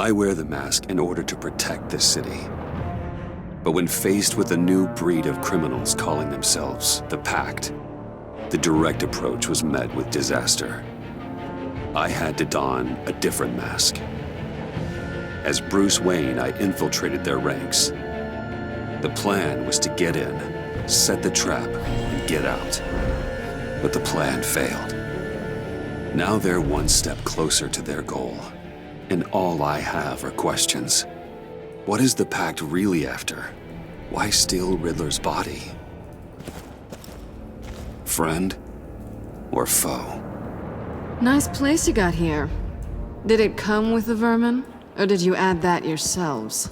I wear the mask in order to protect this city. But when faced with a new breed of criminals calling themselves the Pact, the direct approach was met with disaster. I had to don a different mask. As Bruce Wayne, I infiltrated their ranks. The plan was to get in, set the trap, and get out. But the plan failed. Now they're one step closer to their goal, and all I have are questions. What is the Pact really after? Why steal Riddler's body? Friend or foe? Nice place you got here. Did it come with the vermin, or did you add that yourselves?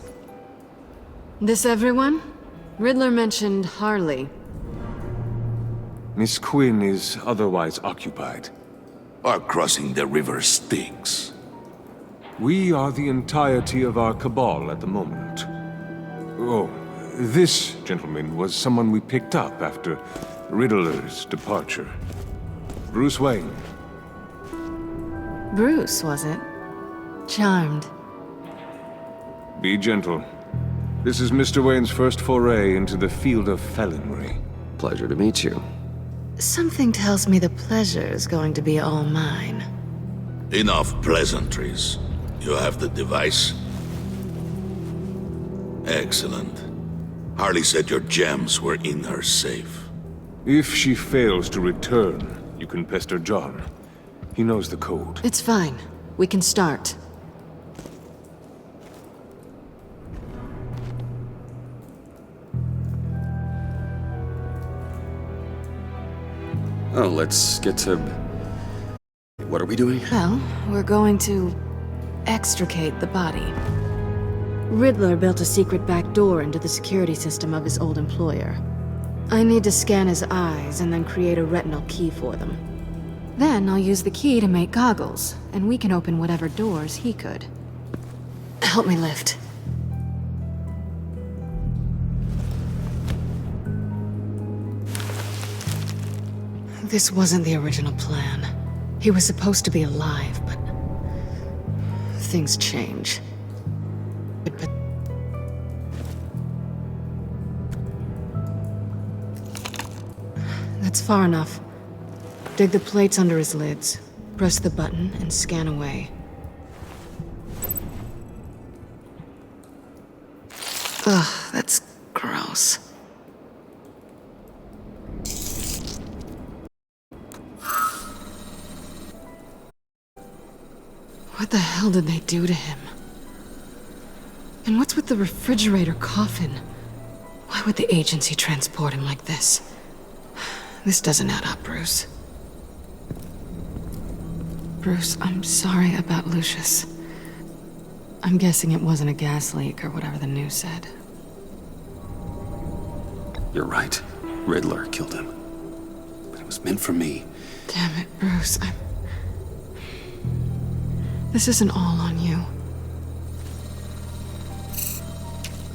This everyone? Riddler mentioned Harley. Miss Quinn is otherwise occupied. Our crossing the river Styx. We are the entirety of our cabal at the moment. Oh, this gentleman was someone we picked up after Riddler's departure. Bruce Wayne. Bruce, was it? Charmed. Be gentle. This is Mr. Wayne's first foray into the field of felonry. Pleasure to meet you. Something tells me the pleasure is going to be all mine. Enough pleasantries. You have the device? Excellent. Harley said your gems were in her safe. If she fails to return, you can pester John. He knows the code. It's fine. We can start. Oh, let's get to... What are we doing? Well, we're going to extricate the body. Riddler built a secret back door into the security system of his old employer. I need to scan his eyes and then create a retinal key for them. Then I'll use the key to make goggles, and we can open whatever doors he could. Help me lift. This wasn't the original plan. He was supposed to be alive, but things change. But that's far enough. Dig the plates under his lids, press the button, and scan away. Ugh, that's gross. What the hell did they do to him? And what's with the refrigerator coffin? Why would the agency transport him like this? This doesn't add up, Bruce. Bruce, I'm sorry about Lucius. I'm guessing it wasn't a gas leak or whatever the news said. You're right. Riddler killed him. But it was meant for me. Damn it, Bruce. This isn't all on you.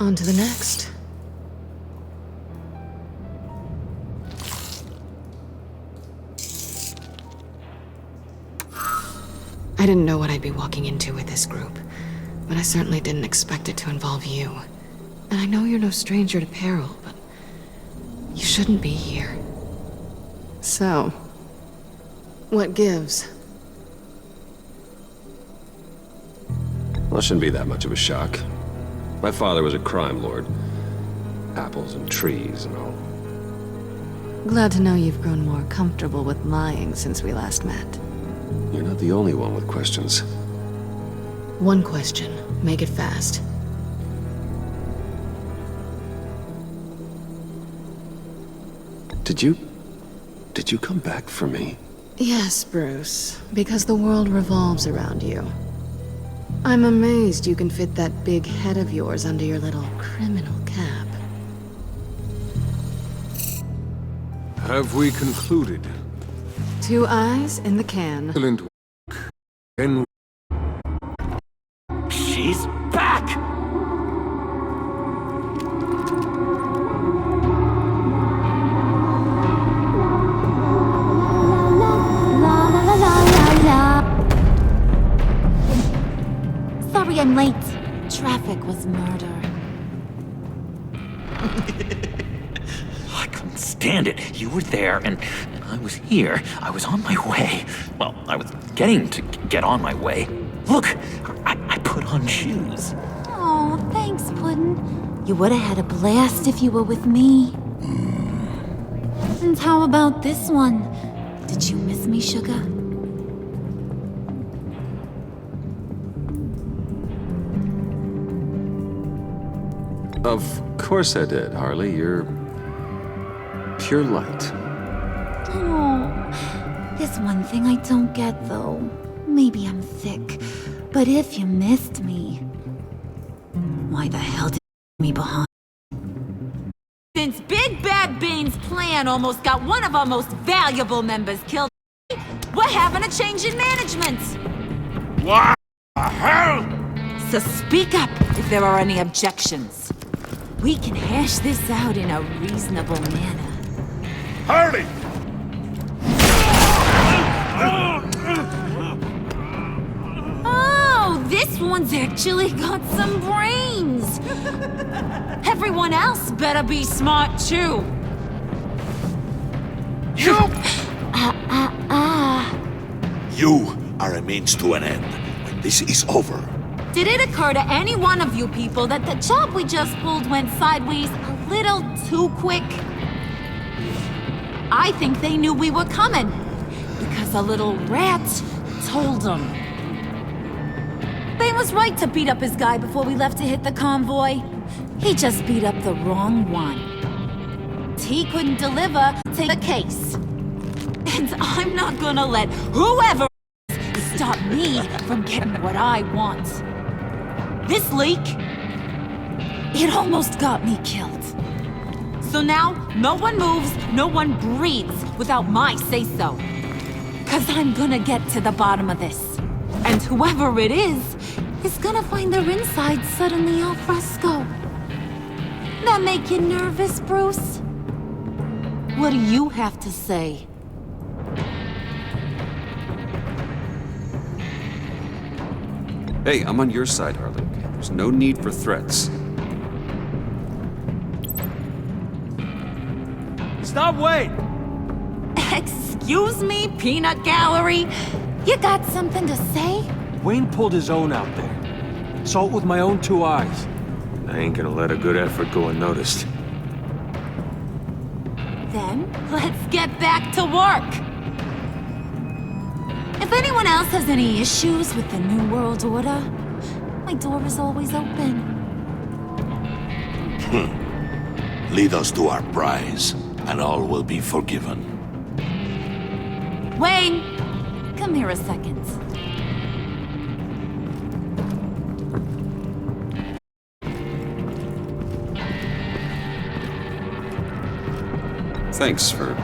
On to the next. I didn't know what I'd be walking into with this group, but I certainly didn't expect it to involve you. And I know you're no stranger to peril, but you shouldn't be here. So, what gives? Well, it shouldn't be that much of a shock. My father was a crime lord. Apples and trees and all. Glad to know you've grown more comfortable with lying since we last met. You're not the only one with questions. One question. Make it fast. Did you come back for me? Yes, Bruce. Because the world revolves around you. I'm amazed you can fit that big head of yours under your little criminal cap. Have we concluded? 2 eyes in the can. Excellent work. And She's back! Sorry I'm late. Riddler's murder. I couldn't stand it. You were there, and I was here. I was on my way. Well, I was getting to get on my way. Look, I put on shoes. Oh, thanks, Puddin'. You would've had a blast if you were with me. And how about this one? Did you miss me, Sugar? Of course I did, Harley. You're pure light. Oh, there's one thing I don't get, though. Maybe I'm thick, but if you missed me, why the hell did you leave me behind? Since Big Bad Bane's plan almost got one of our most valuable members killed, we're having a change in management. What the hell? So speak up if there are any objections. We can hash this out in a reasonable manner. Harley! Oh, this one's actually got some brains. Everyone else better be smart too. You! You are a means to an end. When this is over, Did it occur to any one of you people that the job we just pulled went sideways a little too quick? I think they knew we were coming, because a little rat told them. Bane was right to beat up his guy before we left to hit the convoy. He just beat up the wrong one. T couldn't deliver, take a case. And I'm not gonna let whoever stop me from getting what I want. This leak, it almost got me killed. So now, no one moves, no one breathes without my say-so. 'Cause I'm gonna get to the bottom of this. And whoever it is gonna find their insides suddenly al fresco. That make you nervous, Bruce? What do you have to say? Hey, I'm on your side, Harley. There's no need for threats. Stop, wait! Excuse me, Peanut Gallery? You got something to say? Wayne pulled his own out there. Saw it with my own two eyes. I ain't gonna let a good effort go unnoticed. Then, let's get back to work. If anyone else has any issues with the New World Order, my door is always open. Lead us to our prize, and all will be forgiven. Wayne, come here a second. Thanks for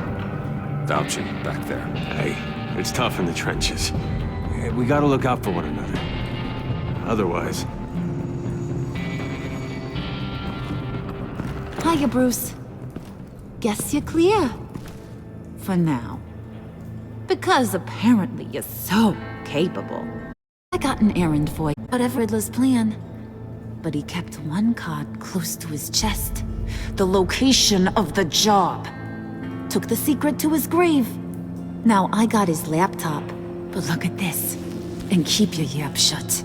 vouching back there. Hey, it's tough in the trenches. We gotta look out for one another. Otherwise... Hiya, Bruce. Guess you're clear. For now. Because apparently you're so capable. I got an errand for you, whatever Riddler's plan. But he kept one card close to his chest. The location of the job. Took the secret to his grave. Now I got his laptop. But look at this. And keep your yap shut.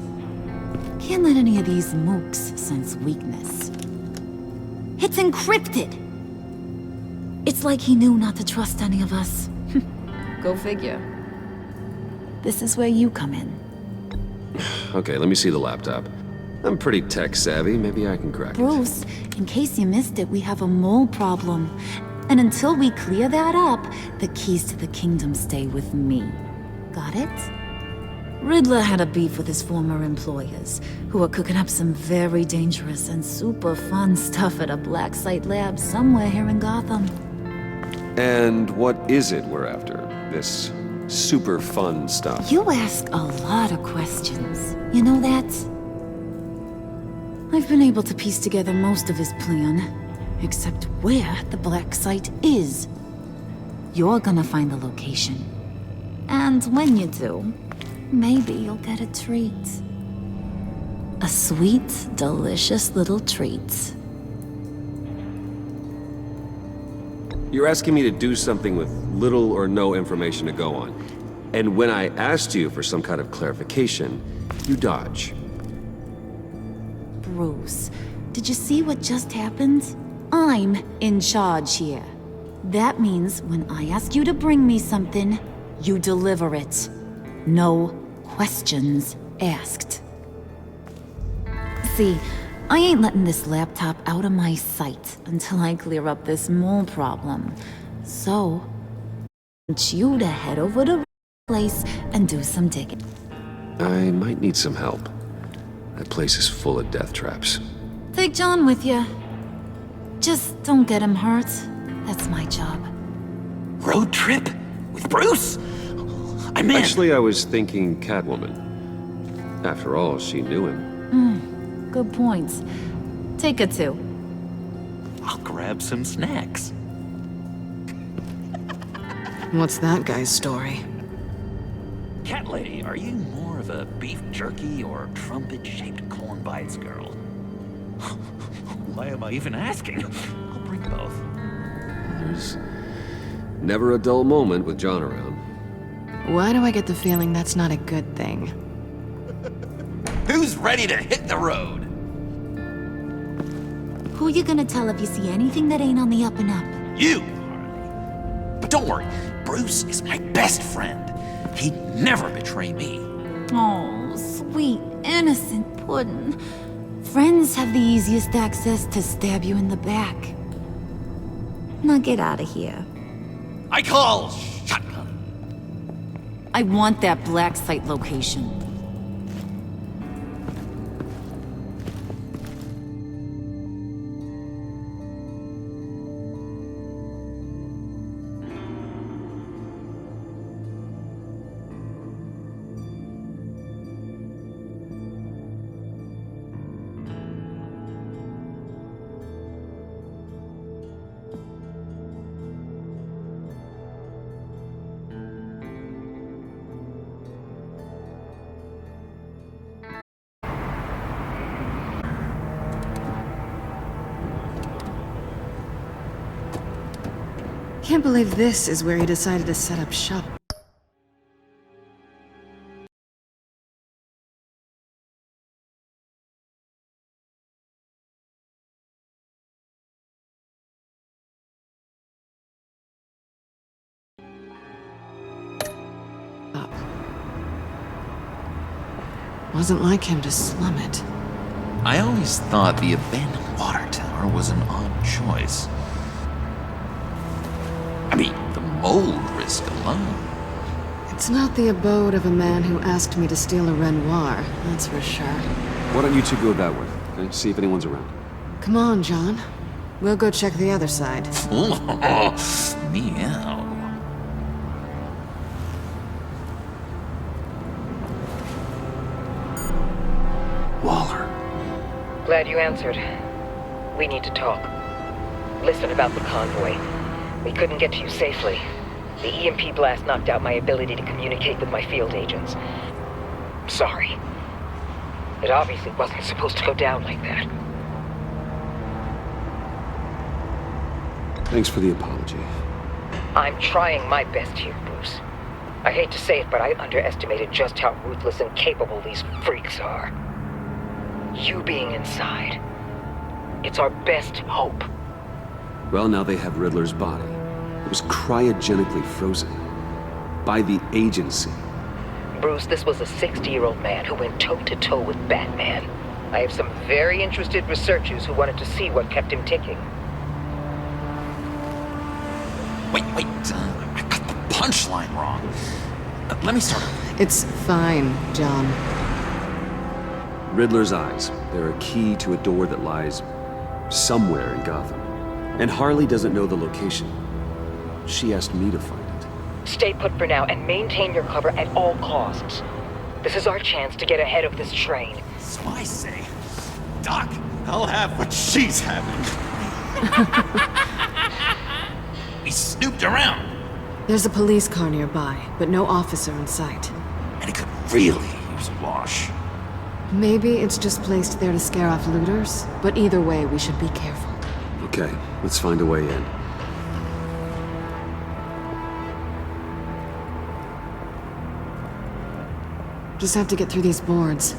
Can't let any of these mooks sense weakness. It's encrypted! It's like he knew not to trust any of us. Go figure. This is where you come in. Okay, let me see the laptop. I'm pretty tech savvy. Maybe I can crack it. Bruce, in case you missed it, we have a mole problem. And until we clear that up, the keys to the kingdom stay with me. Got it? Riddler had a beef with his former employers, who were cooking up some very dangerous and super fun stuff at a black site lab somewhere here in Gotham. And what is it we're after? This super fun stuff? You ask a lot of questions. You know that? I've been able to piece together most of his plan, except where the black site is. You're gonna find the location. And when you do, maybe you'll get a treat. A sweet, delicious little treat. You're asking me to do something with little or no information to go on. And when I asked you for some kind of clarification, you dodge. Bruce, did you see what just happened? I'm in charge here. That means when I ask you to bring me something, you deliver it. No questions asked. See, I ain't letting this laptop out of my sight until I clear up this mole problem. So, I want you to head over to the place and do some digging. I might need some help. That place is full of death traps. Take John with you. Just don't get him hurt. That's my job. Road trip? With Bruce? I'm in. Actually, I was thinking Catwoman. After all, she knew him. Good point. Take her too. I'll grab some snacks. What's that guy's story? Cat lady, are you more of a beef jerky or trumpet-shaped corn bites girl? Why am I even asking? I'll bring both. There's never a dull moment with John around. Why do I get the feeling that's not a good thing? Who's ready to hit the road? Who you gonna tell if you see anything that ain't on the up and up? You, Harley. But don't worry, Bruce is my best friend. He'd never betray me. Oh, sweet, innocent puddin'. Friends have the easiest access to stab you in the back. Now get out of here. I call shotgun. I want that black site location. Can't believe this is where he decided to set up shop. Wasn't like him to slum it. I always thought the abandoned water tower was an odd choice. I mean, the mold risk alone. It's not the abode of a man who asked me to steal a Renoir, that's for sure. Why don't you two go that way? Okay? See if anyone's around. Come on, John. We'll go check the other side. Meow. Waller. Glad you answered. We need to talk. Listen about the convoy. We couldn't get to you safely. The EMP blast knocked out my ability to communicate with my field agents. Sorry. It obviously wasn't supposed to go down like that. Thanks for the apology. I'm trying my best here, Bruce. I hate to say it, but I underestimated just how ruthless and capable these freaks are. You being inside, it's our best hope. Well, now they have Riddler's body. It was cryogenically frozen. By the agency. Bruce, this was a 60-year-old man who went toe-to-toe with Batman. I have some very interested researchers who wanted to see what kept him ticking. Wait, I got the punchline wrong. Let me start over. It's fine, John. Riddler's eyes. They're a key to a door that lies somewhere in Gotham. And Harley doesn't know the location. She asked me to find it. Stay put for now and maintain your cover at all costs. This is our chance to get ahead of this train. So I say, Doc, I'll have what she's having. We snooped around, There's a police car nearby, but no officer in sight. and it could really use a wash. Maybe it's just placed there to scare off looters, but either way, we should be careful. Okay, let's find a way in. Just have to get through these boards.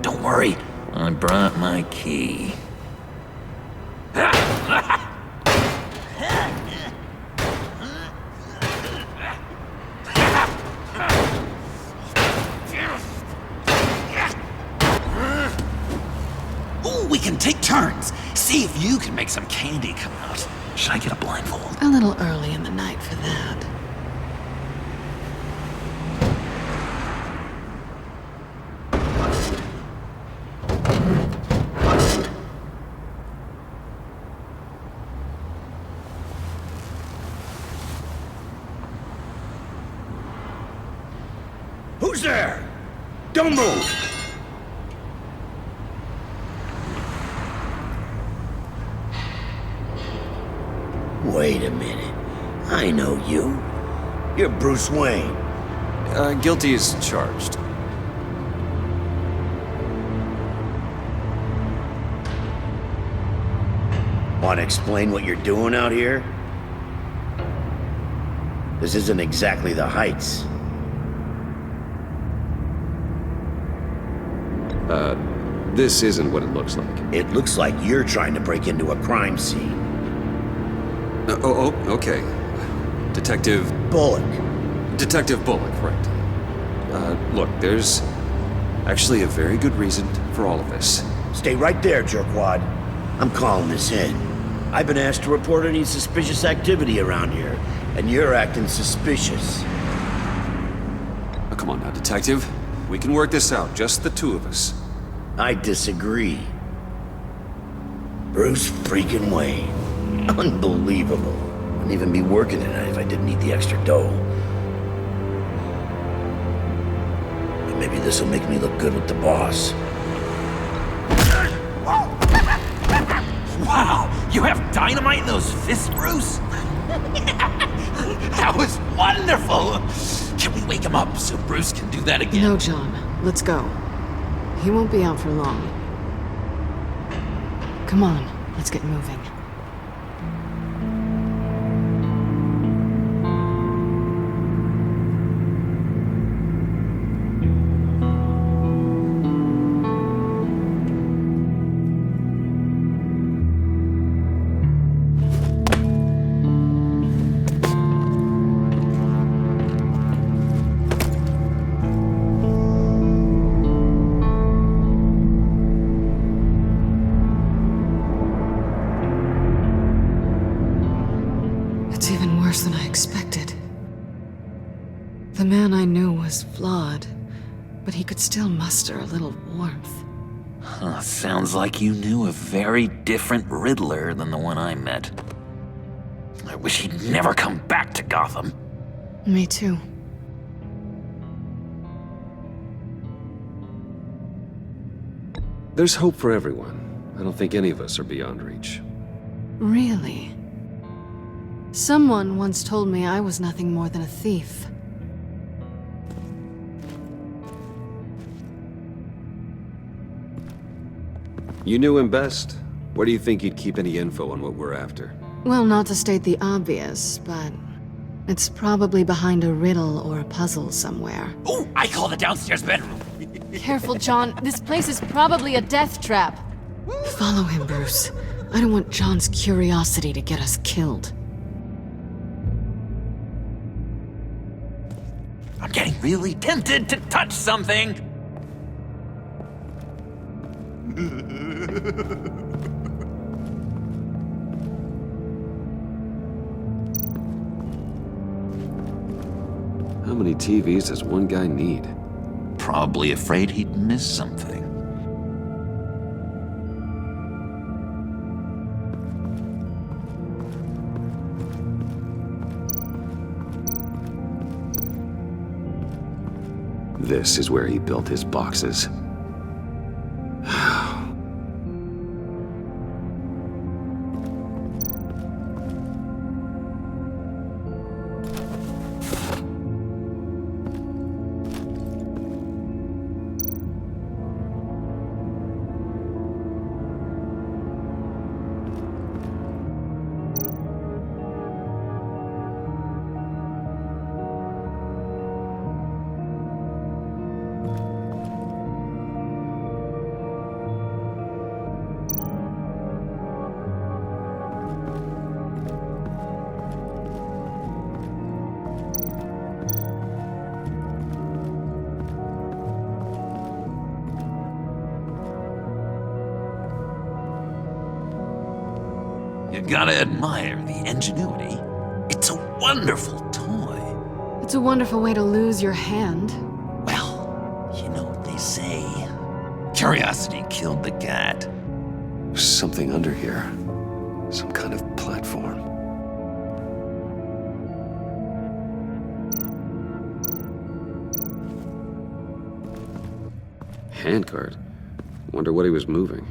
Don't worry, I brought my key. Ooh, we can take turns. See if you can make some candy come out. Should I get a blindfold? A little early in the night for that. Who's there? Don't move! Wait a minute. I know you. You're Bruce Wayne. Guilty as charged. Want to explain what you're doing out here? This isn't exactly the Heights. This isn't what it looks like. It looks like you're trying to break into a crime scene. Okay. Detective Bullock. Detective Bullock, right. Look, there's actually a very good reason for all of this. Stay right there, jerkwad. I'm calling this in. I've been asked to report any suspicious activity around here, and you're acting suspicious. Oh, come on now, Detective. We can work this out, just the two of us. I disagree. Bruce freaking Wayne. Unbelievable. Wouldn't even be working tonight if I didn't need the extra dough. But maybe this'll make me look good with the boss. Wow, you have dynamite in those fists, Bruce? That was wonderful! Can we wake him up so Bruce can do that again? No, John. Let's go. He won't be out for long. Come on, let's get moving. It's even worse than I expected. The man I knew was flawed, but he could still muster a little warmth. Huh, sounds like you knew a very different Riddler than the one I met. I wish he'd never come back to Gotham. Me too. There's hope for everyone. I don't think any of us are beyond reach. Really? Someone once told me I was nothing more than a thief. You knew him best. Where do you think he'd keep any info on what we're after? Well, not to state the obvious, but it's probably behind a riddle or a puzzle somewhere. Oh, I call the downstairs bedroom. Careful, John. This place is probably a death trap. Follow him, Bruce. I don't want John's curiosity to get us killed. I'm getting really tempted to touch something. How many TVs does one guy need? Probably afraid he'd miss something. This is where he built his boxes. Gotta admire the ingenuity. It's a wonderful toy. It's a wonderful way to lose your hand. Well, you know what they say. Curiosity killed the cat. There's something under here. Some kind of platform. Handcart? Wonder what he was moving.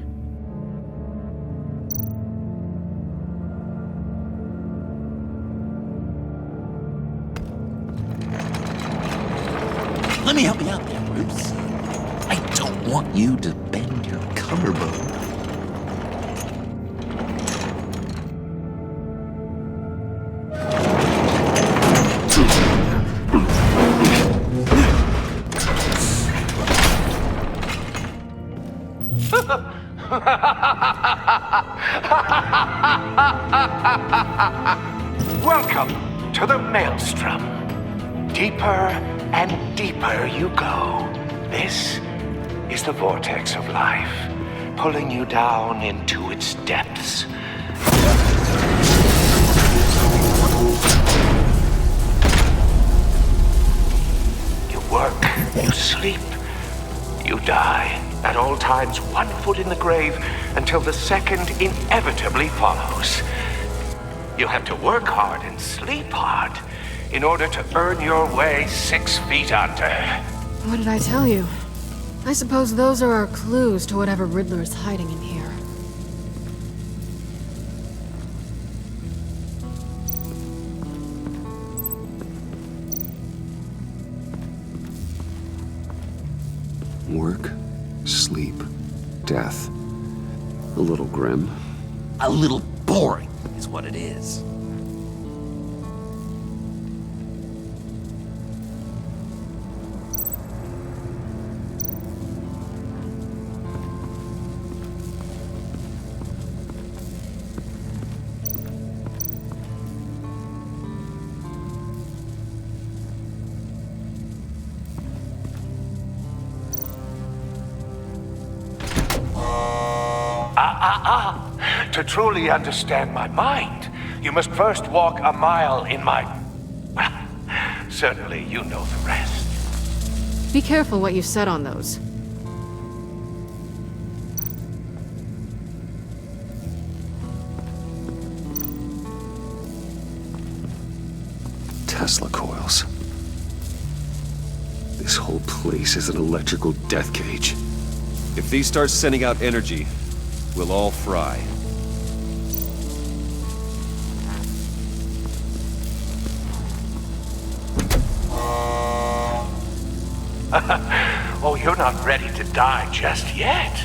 Let me help you out there, Bruce. I don't want you to bend your collarbone. Welcome to the Maelstrom. Deeper and deeper you go. This is the vortex of life, pulling you down into its depths. You work, you sleep, you die. At all times, 1 foot in the grave until the second inevitably follows. You have to work hard and sleep hard in order to earn your way 6 feet under. What did I tell you? I suppose those are our clues to whatever Riddler is hiding in here. Work, sleep, death. A little grim. A little boring is what it is. To truly understand my mind, you must first walk a mile in my... Well, certainly you know the rest. Be careful what you said on those. Tesla coils. This whole place is an electrical death cage. If these start sending out energy, we'll all fry. Oh, you're not ready to die just yet.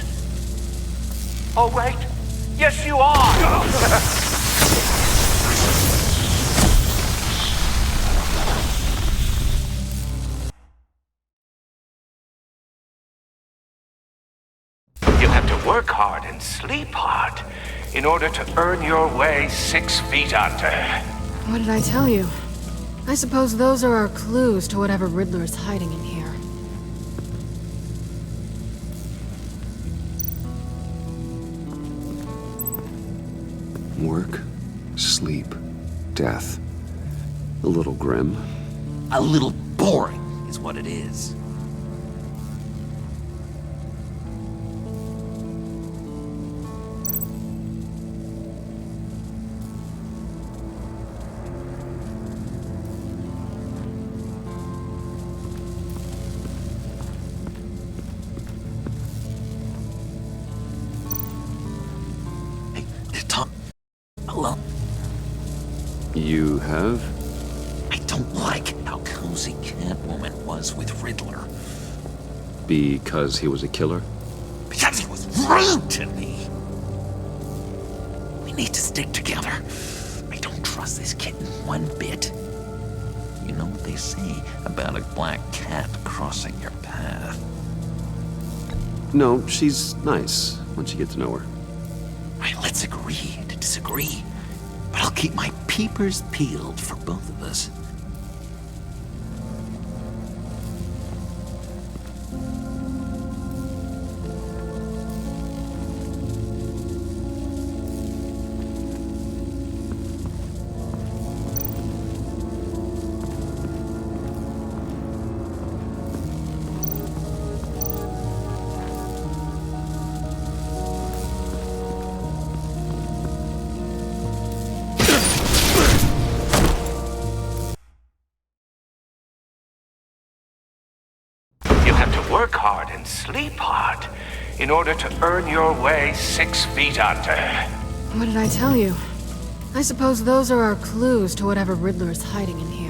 Oh, wait. Yes, you are! You have to work hard and sleep hard in order to earn your way 6 feet under. What did I tell you? I suppose those are our clues to whatever Riddler is hiding in here. Work, sleep, death. A little grim. A little boring is what it is. Hello? You have? I don't like how cozy Catwoman was with Riddler. Because he was a killer? Because he was rude to me. We need to stick together. I don't trust this kitten one bit. You know what they say about a black cat crossing your path? No, she's nice once you get to know her. Right, let's agree to disagree. But I'll keep my peepers peeled for both of us. have to work hard and sleep hard in order to earn your way 6 feet under. What did I tell you? I suppose those are our clues to whatever Riddler is hiding in here.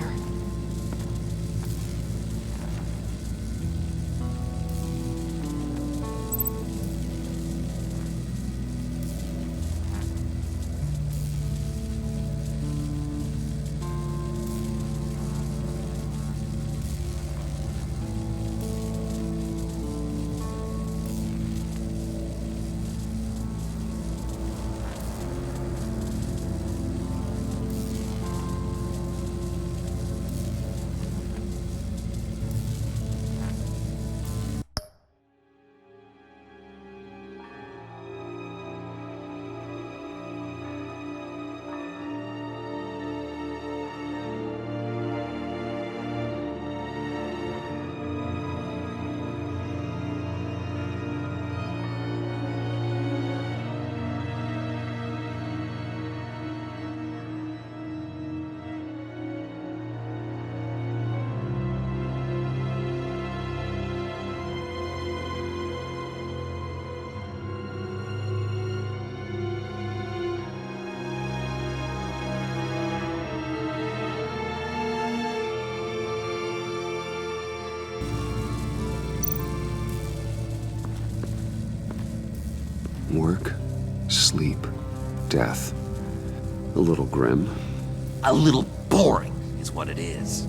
Work, sleep, death. A little grim. A little boring is what it is.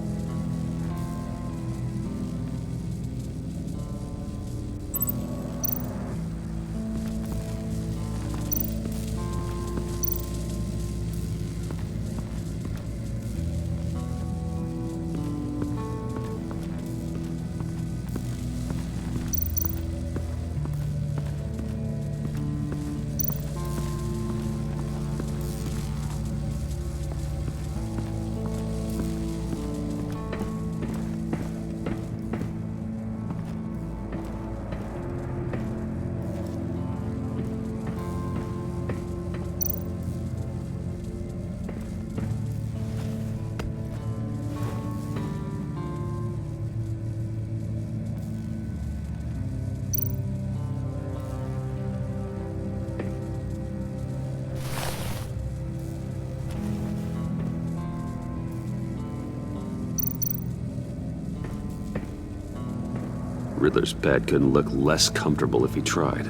Riddler's bed couldn't look less comfortable if he tried.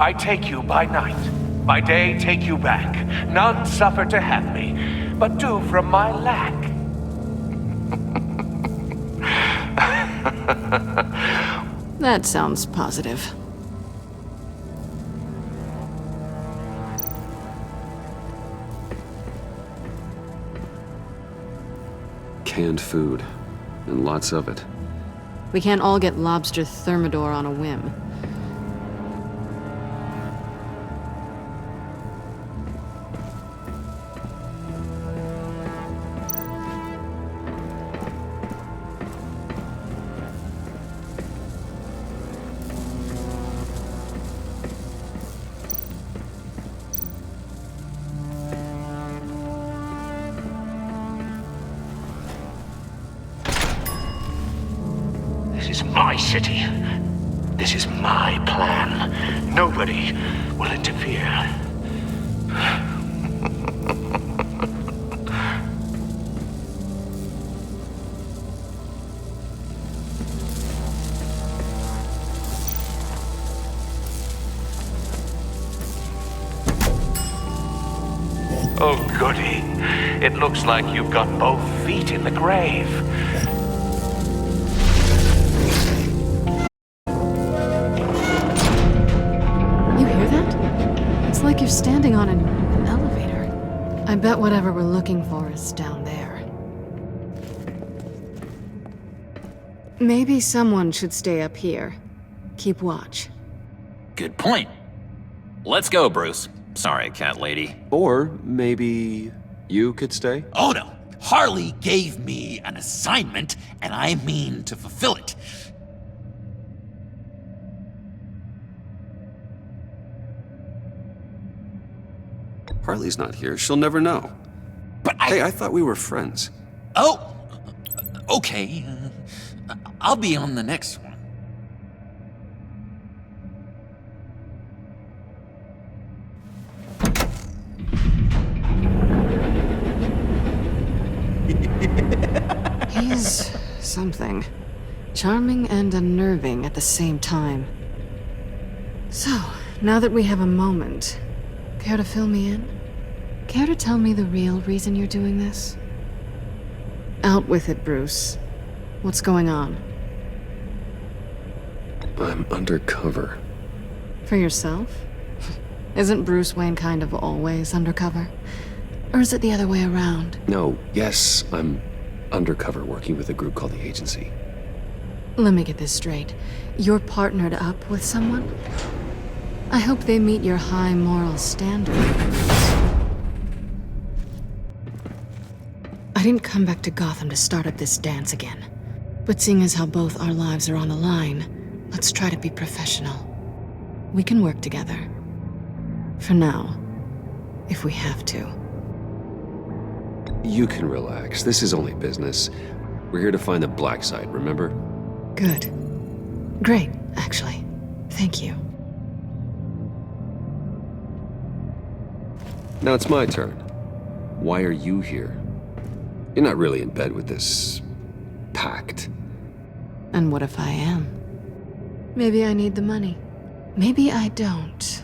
I take you by night, by day take you back. None suffer to have me, but do from my lack. That sounds positive. Canned food, and lots of it. We can't all get lobster thermidor on a whim. This is my city. This is my plan. Nobody will interfere. Oh, goody. It looks like you've got both feet in the grave. You hear that? It's like you're standing on an elevator. I bet whatever we're looking for is down there. Maybe someone should stay up here. Keep watch. Good point. Let's go, Bruce. Sorry, cat lady. Or maybe you could stay? Oh no! Harley gave me an assignment, and I mean to fulfill it. Harley's not here. She'll never know. But Hey, I thought we were friends. Oh! Okay. I'll be on the next one. He's something. Charming and unnerving at the same time. So, now that we have a moment, care to fill me in? Care to tell me the real reason you're doing this? Out with it, Bruce. What's going on? I'm undercover. For yourself? Isn't Bruce Wayne kind of always undercover? Or is it the other way around? No, yes, I'm undercover working with a group called the Agency. Let me get this straight. You're partnered up with someone? I hope they meet your high moral standard. I didn't come back to Gotham to start up this dance again. But seeing as how both our lives are on the line, let's try to be professional. We can work together. For now. If we have to. You can relax. This is only business. We're here to find the black site, remember? Good. Great, actually. Thank you. Now it's my turn. Why are you here? You're not really in bed with this pact. And what if I am? Maybe I need the money. Maybe I don't.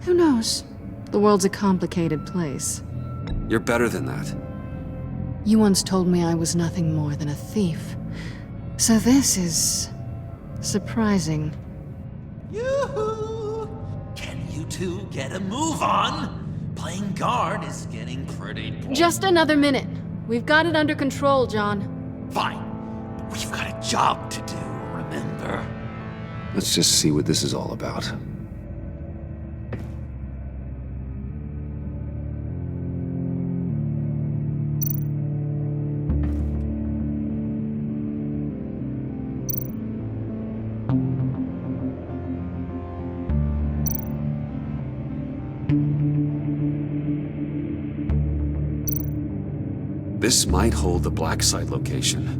Who knows? The world's a complicated place. You're better than that. You once told me I was nothing more than a thief. So this is... surprising. Yoo-hoo! Can you two get a move on? Playing guard is getting pretty boring. Just another minute. We've got it under control, John. Fine. We've got a job to do, remember? Let's just see what this is all about. This might hold the black site location.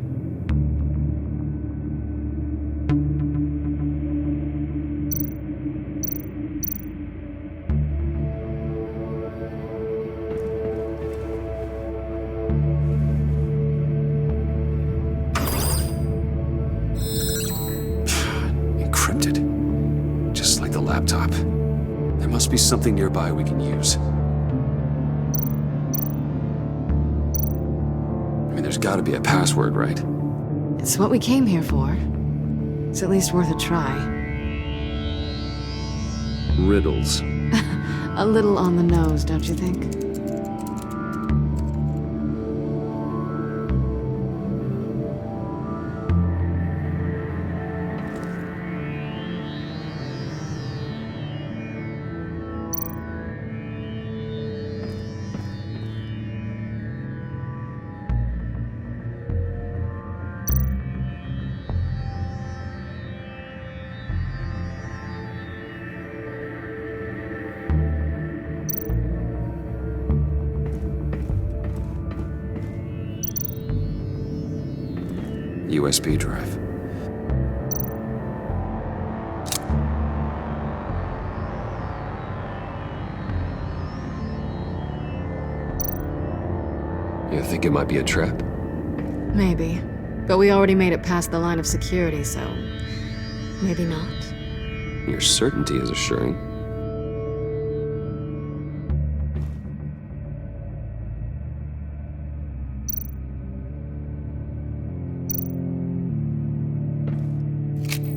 Encrypted. Just like the laptop. There must be something nearby we can use. There's gotta be a password, right? It's what we came here for. It's at least worth a try. Riddles. A little on the nose, don't you think? USB drive. You think it might be a trap? Maybe. But we already made it past the line of security, so... maybe not. Your certainty is assuring.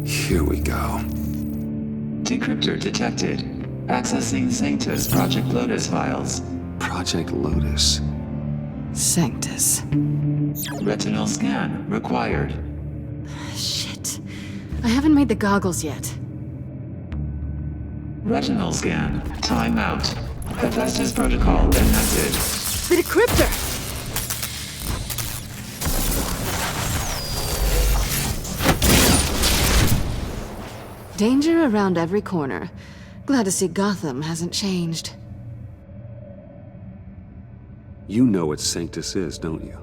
Here we go. Decryptor detected. Accessing Sanctus Project Lotus files. Project Lotus. Sanctus. Retinal scan required. Shit. I haven't made the goggles yet. Retinal scan. Timeout. Hephaestus protocol enacted. The decryptor! Danger around every corner. Glad to see Gotham hasn't changed. You know what Sanctus is, don't you?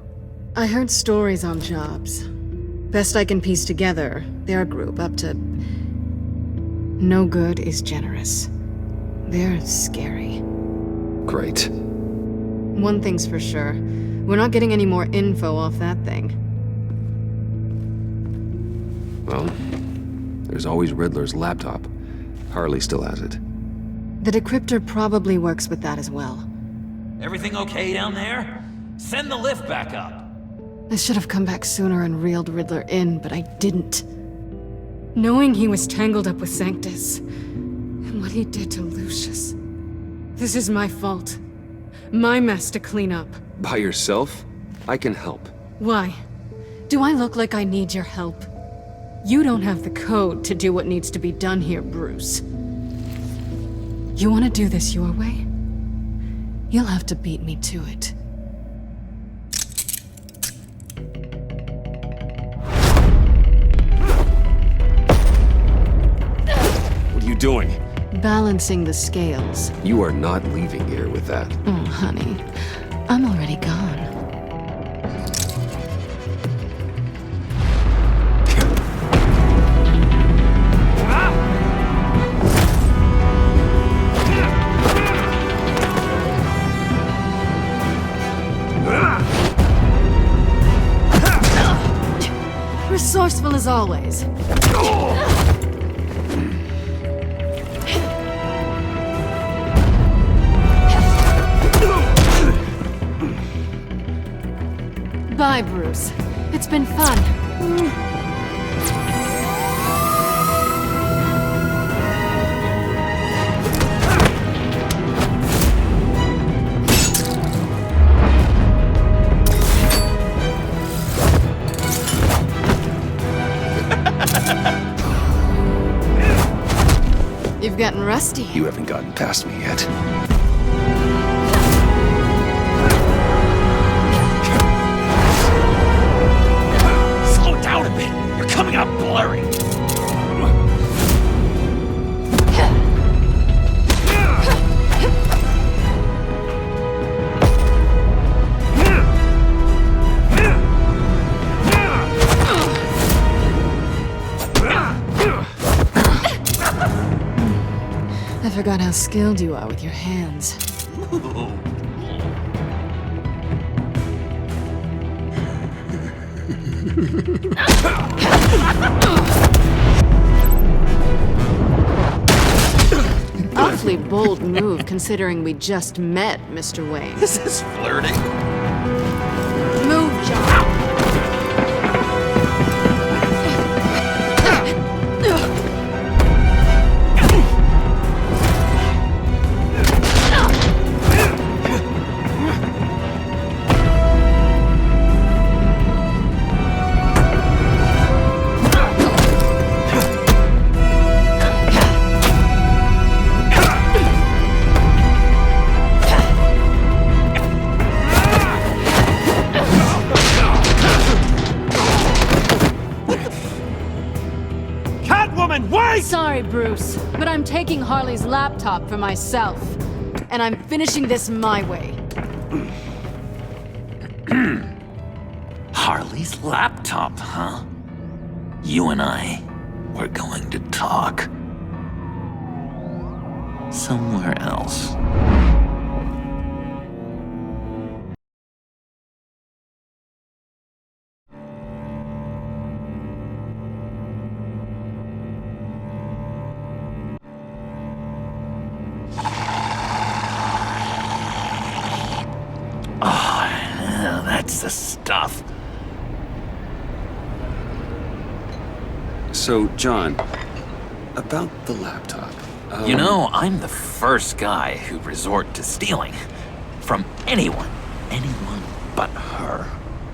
I heard stories on jobs. Best I can piece together, they're a group up to... No good is generous. They're scary. Great. One thing's for sure. We're not getting any more info off that thing. Well, there's always Riddler's laptop. Harley still has it. The decryptor probably works with that as well. Everything okay down there? Send the lift back up. I should have come back sooner and reeled Riddler in, but I didn't. Knowing he was tangled up with Sanctus, and what he did to Lucius. This is my fault. My mess to clean up. By yourself? I can help. Why? Do I look like I need your help? You don't have the code to do what needs to be done here, Bruce. You want to do this your way? You'll have to beat me to it. What are you doing? Balancing the scales. You are not leaving here with that. Oh, honey. I'm already gone. Resourceful as always. Bye, Bruce. It's been fun. You've gotten rusty. You haven't gotten past me yet. Slow down a bit. You're coming out blurry. I forgot how skilled you are with your hands. Awfully bold move, considering we just met, Mr. Wayne. This is flirting. Move, John. Sorry, Bruce, but I'm taking Harley's laptop for myself. And I'm finishing this my way. Harley's laptop, huh? You and I, we're going to talk. Somewhere else. That's the stuff. So, John, about the laptop. You know, I'm the first guy who'd resort to stealing. From anyone. Anyone but her.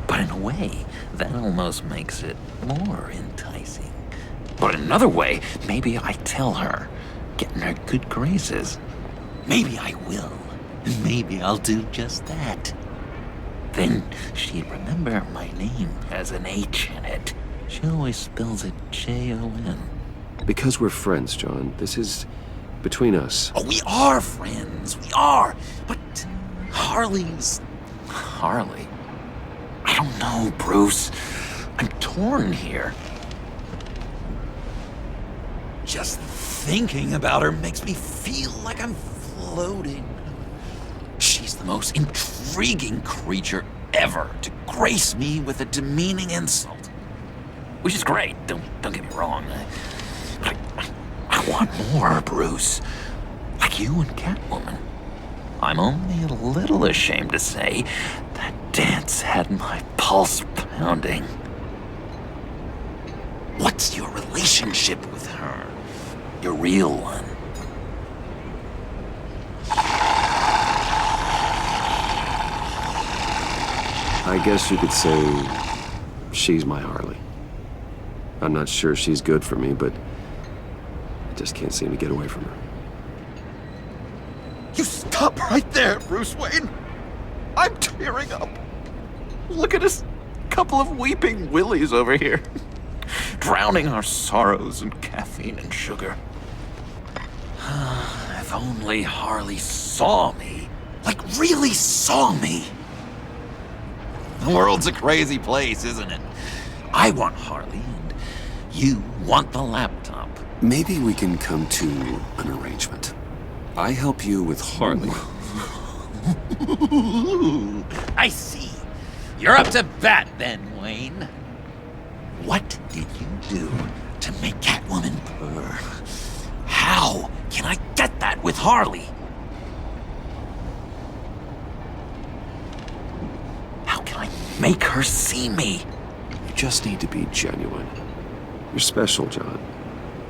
But in a way, that almost makes it more enticing. But another way, maybe I tell her, get in her good graces. Maybe I will. And maybe I'll do just that. Then she'd remember my name has an H in it. She always spells it Jon. Because we're friends, John. This is between us. Oh, we are friends. We are. But Harley's Harley? I don't know, Bruce. I'm torn here. Just thinking about her makes me feel like I'm floating. She's the most intriguing creature ever to grace me with a demeaning insult. Which is great, don't get me wrong. I want more, Bruce. Like you and Catwoman. I'm only a little ashamed to say that dance had my pulse pounding. What's your relationship with her? Your real one? I guess you could say she's my Harley. I'm not sure she's good for me, but I just can't seem to get away from her. You stop right there, Bruce Wayne. I'm tearing up. Look at us, couple of weeping willies over here. Drowning our sorrows in caffeine and sugar. If only Harley saw me. Like, really saw me. The world's a crazy place, isn't it? I want Harley, and you want the laptop. Maybe we can come to an arrangement. I help you with Harley. I see. You're up to bat then, Wayne. What did you do to make Catwoman purr? How can I get that with Harley? How can I make her see me? You just need to be genuine. You're special, John.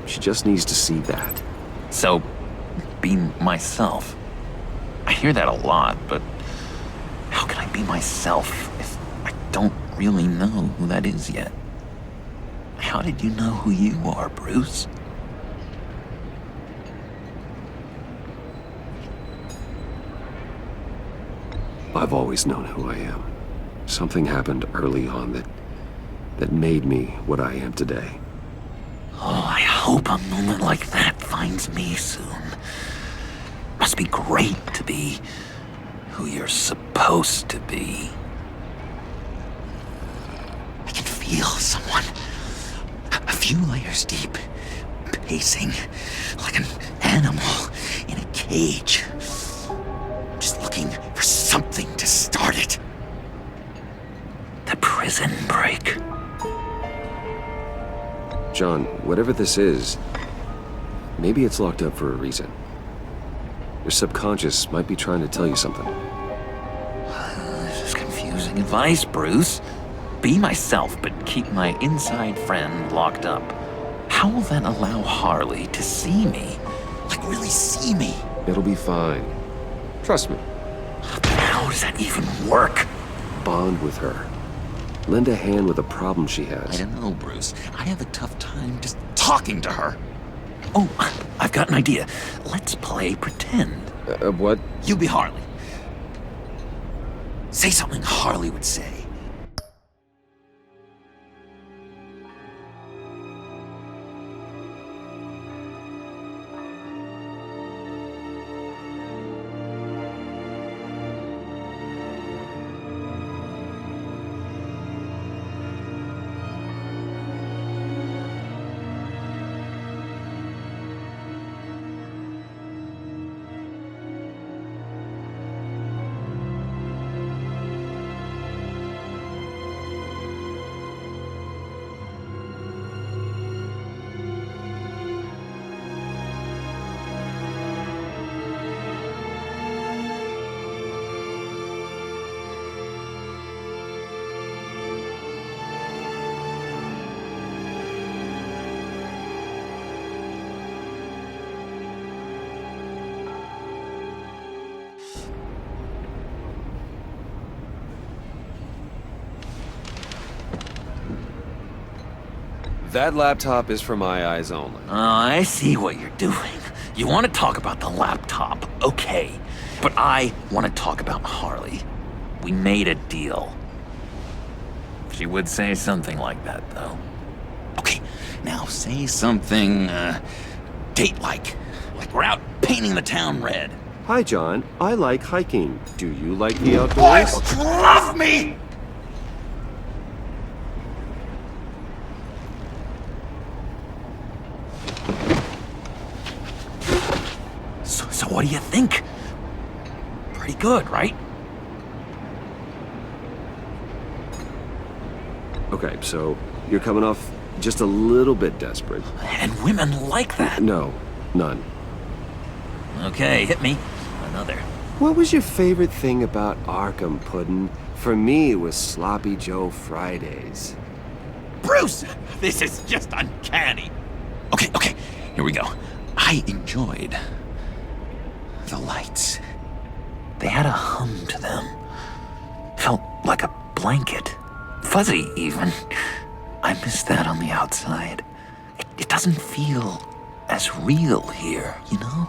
She just needs to see that. So, be myself. I hear that a lot, but how can I be myself if I don't really know who that is yet? How did you know who you are, Bruce? I've always known who I am. Something happened early on that made me what I am today. Oh, I hope a moment like that finds me soon. Must be great to be who you're supposed to be. I can feel someone a few layers deep, pacing like an animal in a cage. Just looking for something to start it. The prison break. John, whatever this is, maybe it's locked up for a reason. Your subconscious might be trying to tell you something. This is confusing advice, Bruce. Be myself, but keep my inside friend locked up. How will that allow Harley to see me? Like, really see me? It'll be fine. Trust me. But how does that even work? Bond with her. Lend a hand with a problem she has. I don't know, Bruce. I have a tough time just talking to her. Oh, I've got an idea. Let's play pretend. What? You be Harley. Say something Harley would say. That laptop is for my eyes only. Oh, I see what you're doing. You want to talk about the laptop, okay. But I want to talk about Harley. We made a deal. She would say something like that, though. Okay, now say something, date-like. Like we're out painting the town red. Hi, John. I like hiking. Do you like the outdoors? Love me! So what do you think? Pretty good, right? Okay, so you're coming off just a little bit desperate. And women like that. No, none. Okay, hit me. Another. What was your favorite thing about Arkham, Puddin'? For me, it was Sloppy Joe Fridays. Bruce! This is just uncanny. Okay, here we go. I enjoyed the lights. They had a hum to them. Felt like a blanket. Fuzzy, even. I miss that on the outside. It doesn't feel as real here, you know?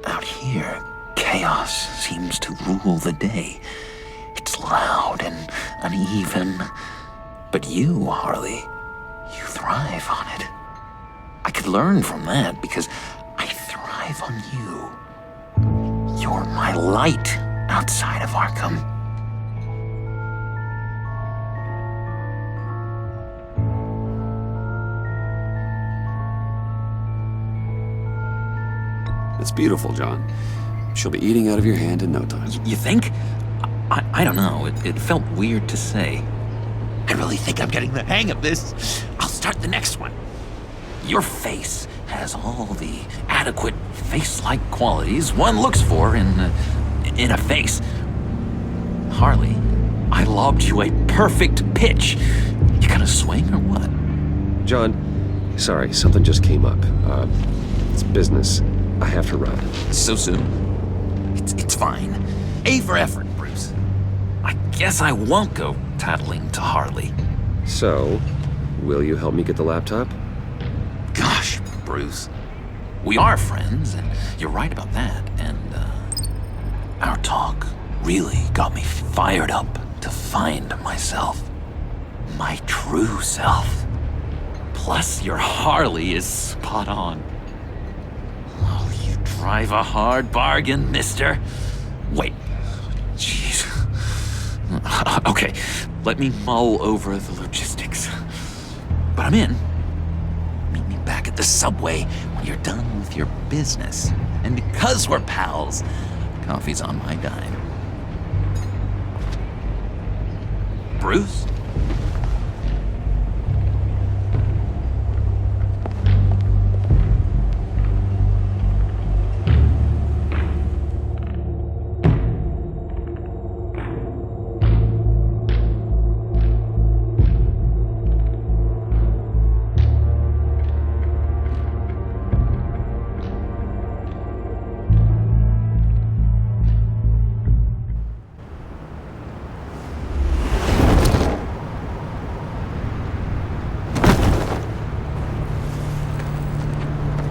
Out here, chaos seems to rule the day. It's loud and uneven. But you, Harley, you thrive on it. I could learn from that because I thrive on you. You're my light outside of Arkham. It's beautiful, John. She'll be eating out of your hand in no time. You think? I don't know. It felt weird to say. I really think I'm getting the hang of this. I'll start the next one. Your face has all the adequate face-like qualities one looks for in a face. Harley, I lobbed you a perfect pitch. You gonna swing or what? John, sorry, something just came up. It's business. I have to run. So soon? It's fine. A for effort, Bruce. I guess I won't go tattling to Harley. So, will you help me get the laptop? Gosh, Bruce. We are friends, and you're right about that. And, our talk really got me fired up to find myself. My true self. Plus, your Harley is spot on. Oh, you drive a hard bargain, mister. Wait. Jeez. Okay, let me mull over the logistics. But I'm in. Meet me back at the subway when you're done with your business. And because we're pals, coffee's on my dime. Bruce?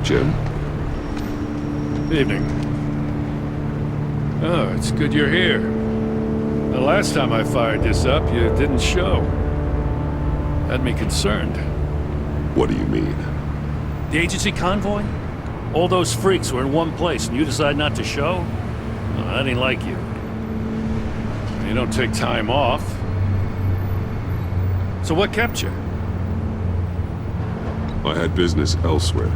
Jim? Evening. Oh, it's good you're here. The last time I fired this up, you didn't show. Had me concerned. What do you mean? The agency convoy? All those freaks were in one place, and you decide not to show? Well, I didn't like you. You don't take time off. So what kept you? I had business elsewhere.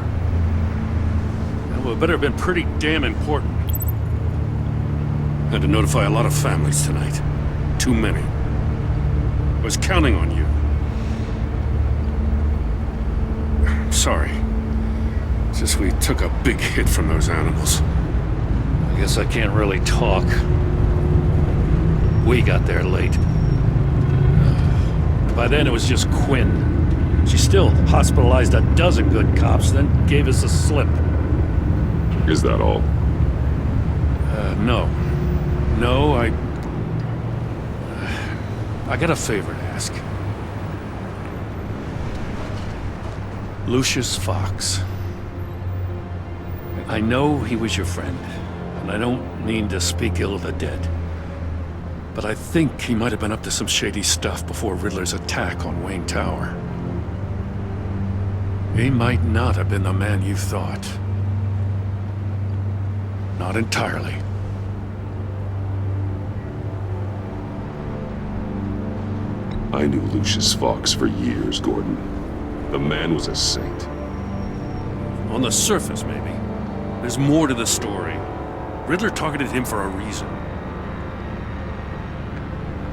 Well, it better have been pretty damn important. Had to notify a lot of families tonight. Too many. I was counting on you. Sorry. It's just we took a big hit from those animals. I guess I can't really talk. We got there late. By then it was just Quinn. She still hospitalized a dozen good cops, then gave us a slip. Is that all? No. No, I got a favor to ask. Lucius Fox. I know he was your friend, and I don't mean to speak ill of the dead. But I think he might have been up to some shady stuff before Riddler's attack on Wayne Tower. He might not have been the man you thought. Not entirely. I knew Lucius Fox for years, Gordon. The man was a saint. On the surface, maybe. There's more to the story. Riddler targeted him for a reason.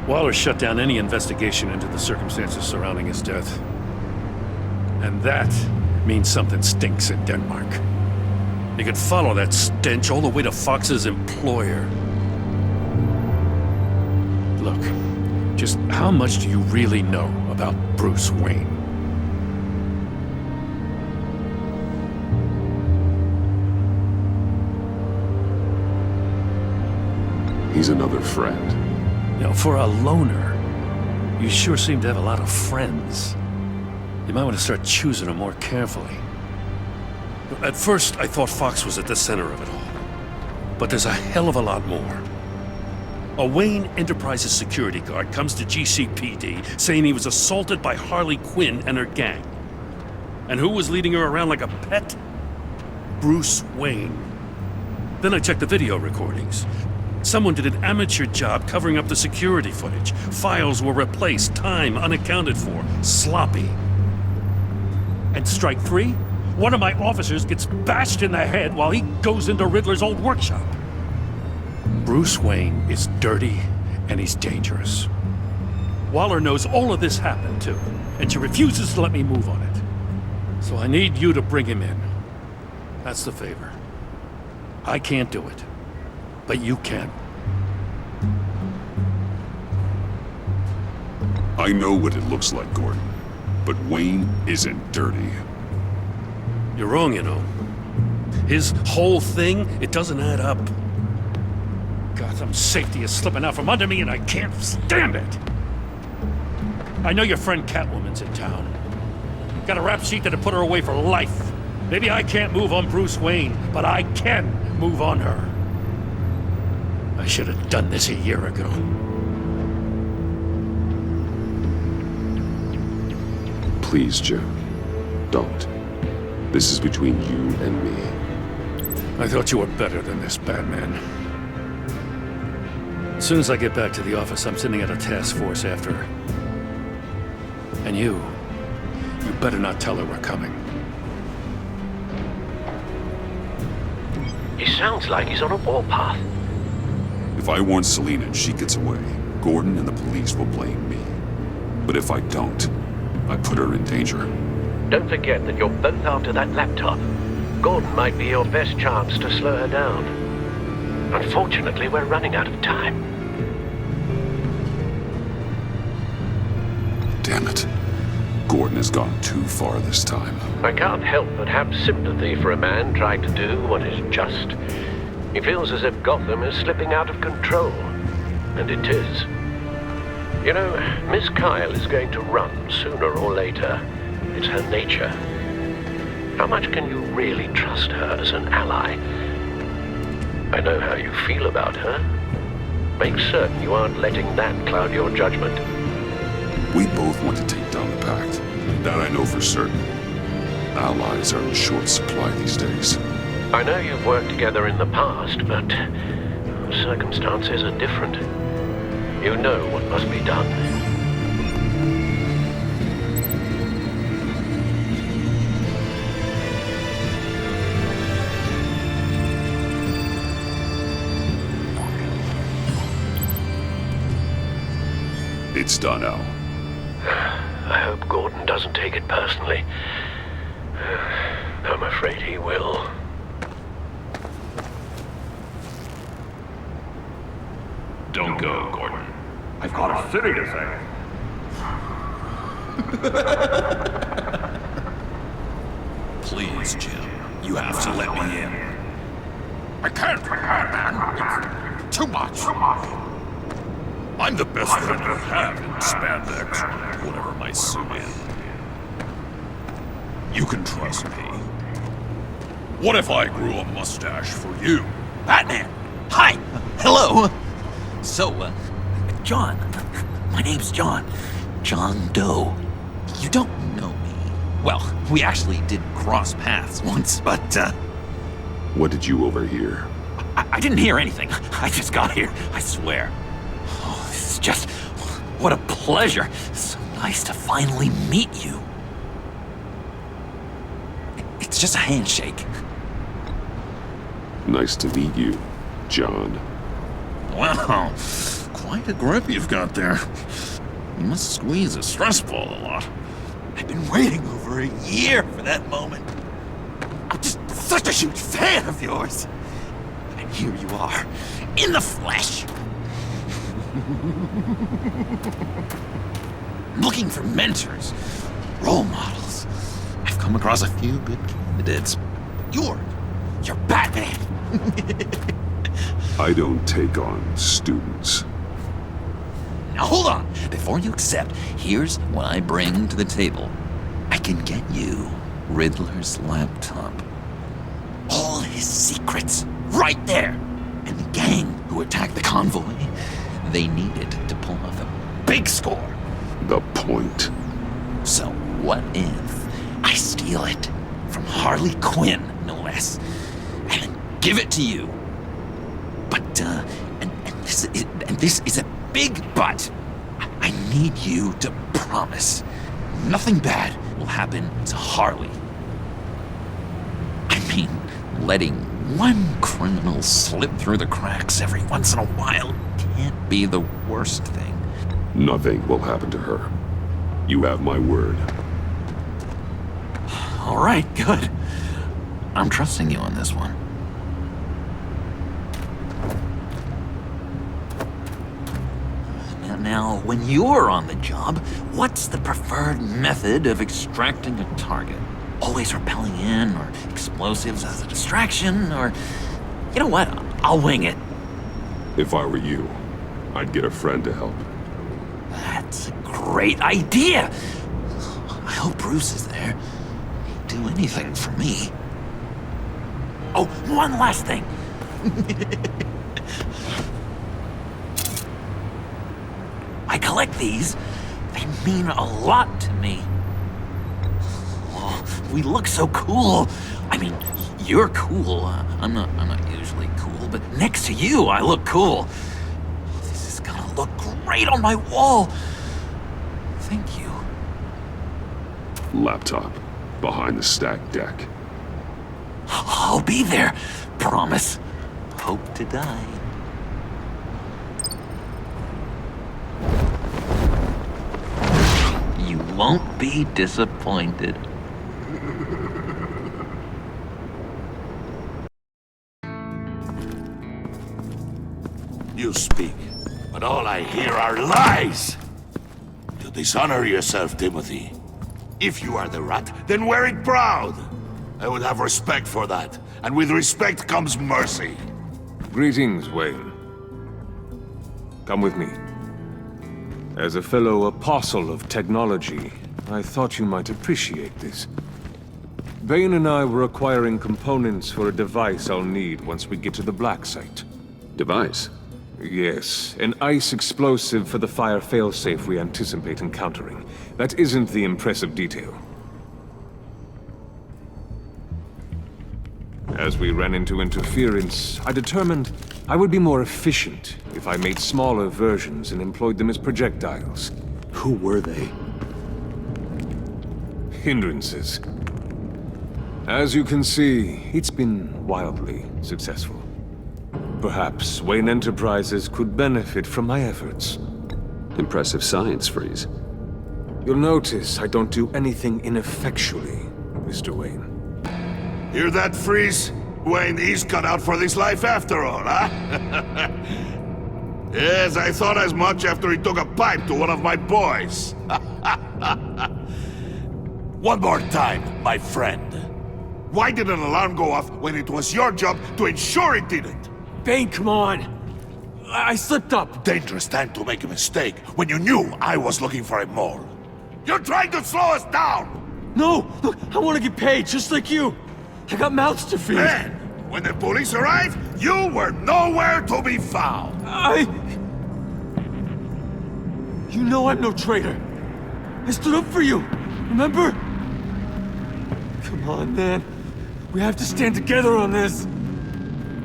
Waller shut down any investigation into the circumstances surrounding his death. And that means something stinks in Denmark. You could follow that stench all the way to Fox's employer. Look, just how much do you really know about Bruce Wayne? He's another friend. You know, for a loner, you sure seem to have a lot of friends. You might want to start choosing them more carefully. At first, I thought Fox was at the center of it all. But there's a hell of a lot more. A Wayne Enterprises security guard comes to GCPD saying he was assaulted by Harley Quinn and her gang. And who was leading her around like a pet? Bruce Wayne. Then I checked the video recordings. Someone did an amateur job covering up the security footage. Files were replaced, time unaccounted for, sloppy. And strike three? One of my officers gets bashed in the head while he goes into Riddler's old workshop. Bruce Wayne is dirty and he's dangerous. Waller knows all of this happened too, and she refuses to let me move on it. So I need you to bring him in. That's the favor. I can't do it. But you can. I know what it looks like, Gordon. But Wayne isn't dirty. You're wrong, you know. His whole thing, it doesn't add up. Gotham safety is slipping out from under me and I can't stand it. I know your friend Catwoman's in town. Got a rap sheet that'd put her away for life. Maybe I can't move on Bruce Wayne, but I can move on her. I should have done this a year ago. Please, Jim. Don't. This is between you and me. I thought you were better than this, Batman. As soon as I get back to the office, I'm sending out a task force after her. And you better not tell her we're coming. He sounds like he's on a warpath. If I warn Selina and she gets away, Gordon and the police will blame me. But if I don't, I put her in danger. Don't forget that you're both after that laptop. Gordon might be your best chance to slow her down. Unfortunately, we're running out of time. Damn it. Gordon has gone too far this time. I can't help but have sympathy for a man trying to do what is just. He feels as if Gotham is slipping out of control. And it is. You know, Miss Kyle is going to run sooner or later. It's her nature. How much can you really trust her as an ally? I know how you feel about her. Make certain you aren't letting that cloud your judgment. We both want to take down the Pact. That I know for certain. Allies are in short supply these days. I know you've worked together in the past, but circumstances are different. You know what must be done. It's done, Al. I hope Gordon doesn't take it personally. I'm afraid he will. Don't go, Gordon. I've got a city to save. Please, Jim. You have to let me in. I can't, man. It's too much. I'm the best friend you have in spandex, whatever my suit is. You can trust me. What if I grew a mustache for you? Batman! Hi! Hello! So, John. My name's John. John Doe. You don't know me. Well, we actually did cross paths once, but, What did you overhear? I didn't hear anything. I just got here, I swear. Oh, this is just... What a pleasure. So nice to finally meet you. It's just a handshake. Nice to meet you, John. Wow, quite a grip you've got there. You must squeeze a stress ball a lot. I've been waiting over a year for that moment. I'm just such a huge fan of yours. And here you are, in the flesh. Looking for mentors, role models. I've come across a few good candidates. You're Batman. I don't take on students. Now hold on. Before you accept, here's what I bring to the table. I can get you Riddler's laptop. All his secrets, right there. And the gang who attacked the convoy, they needed to pull off a big score. The point. So what if I steal it from Harley Quinn, no less, and then give it to you? But, this is a big but. I need you to promise nothing bad will happen to Harley. I mean, letting one criminal slip through the cracks every once in a while can't be the worst thing. Nothing will happen to her. You have my word. All right, good. I'm trusting you on this one. Now, when you're on the job, what's the preferred method of extracting a target? Always rappelling in, or explosives as a distraction, or... You know what? I'll wing it. If I were you, I'd get a friend to help. That's a great idea! I hope Bruce is there. He'd do anything for me. Oh, one last thing! I collect these. They mean a lot to me. Oh, we look so cool. I mean, you're cool. I'm not usually cool, but next to you, I look cool. This is gonna look great on my wall. Thank you. Laptop. Behind the stacked deck. I'll be there. Promise. Hope to die. You won't be disappointed. You speak, but all I hear are lies! You dishonor yourself, Timothy. If you are the rat, then wear it proud! I would have respect for that, and with respect comes mercy. Greetings, Wayne. Come with me. As a fellow apostle of technology, I thought you might appreciate this. Bane and I were acquiring components for a device I'll need once we get to the Black Site. Device? Yes, an ice explosive for the fire failsafe we anticipate encountering. That isn't the impressive detail. As we ran into interference, I determined I would be more efficient if I made smaller versions and employed them as projectiles. Who were they? Hindrances. As you can see, it's been wildly successful. Perhaps Wayne Enterprises could benefit from my efforts. Impressive science, Freeze. You'll notice I don't do anything ineffectually, Mr. Wayne. Hear that, Freeze? Wayne is cut out for this life after all, huh? Yes, I thought as much after he took a pipe to one of my boys. One more time, my friend. Why did an alarm go off when it was your job to ensure it didn't? Bane, come on! I slipped up! Dangerous time to make a mistake when you knew I was looking for a mole. You're trying to slow us down! No! Look, I want to get paid, just like you! I got mouths to feed! Then, when the police arrived, you were nowhere to be found! You know I'm no traitor! I stood up for you, remember? Come on, man. We have to stand together on this.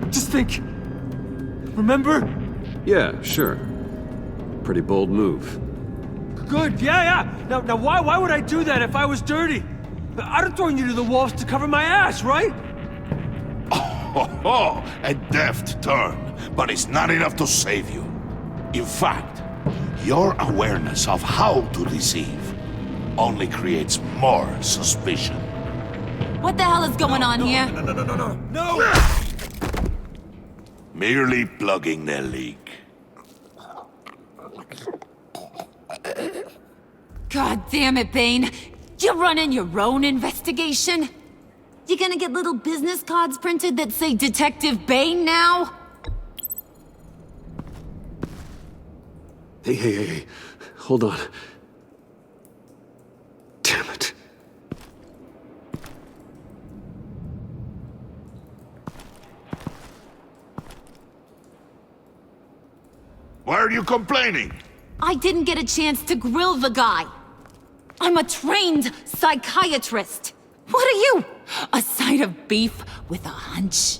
Just think, remember? Yeah, sure. Pretty bold move. Good, yeah. Now why would I do that if I was dirty? I'd have thrown you to the wolves to cover my ass, right? Oh, a deft turn, but it's not enough to save you. In fact, your awareness of how to deceive only creates more suspicion. What the hell is going on here? No! Merely plugging the leak. God damn it, Bane. You're running your own investigation? You gonna get little business cards printed that say Detective Bane now? Hey. Hold on. Damn it. Why are you complaining? I didn't get a chance to grill the guy. I'm a trained psychiatrist. What are you? A side of beef with a hunch?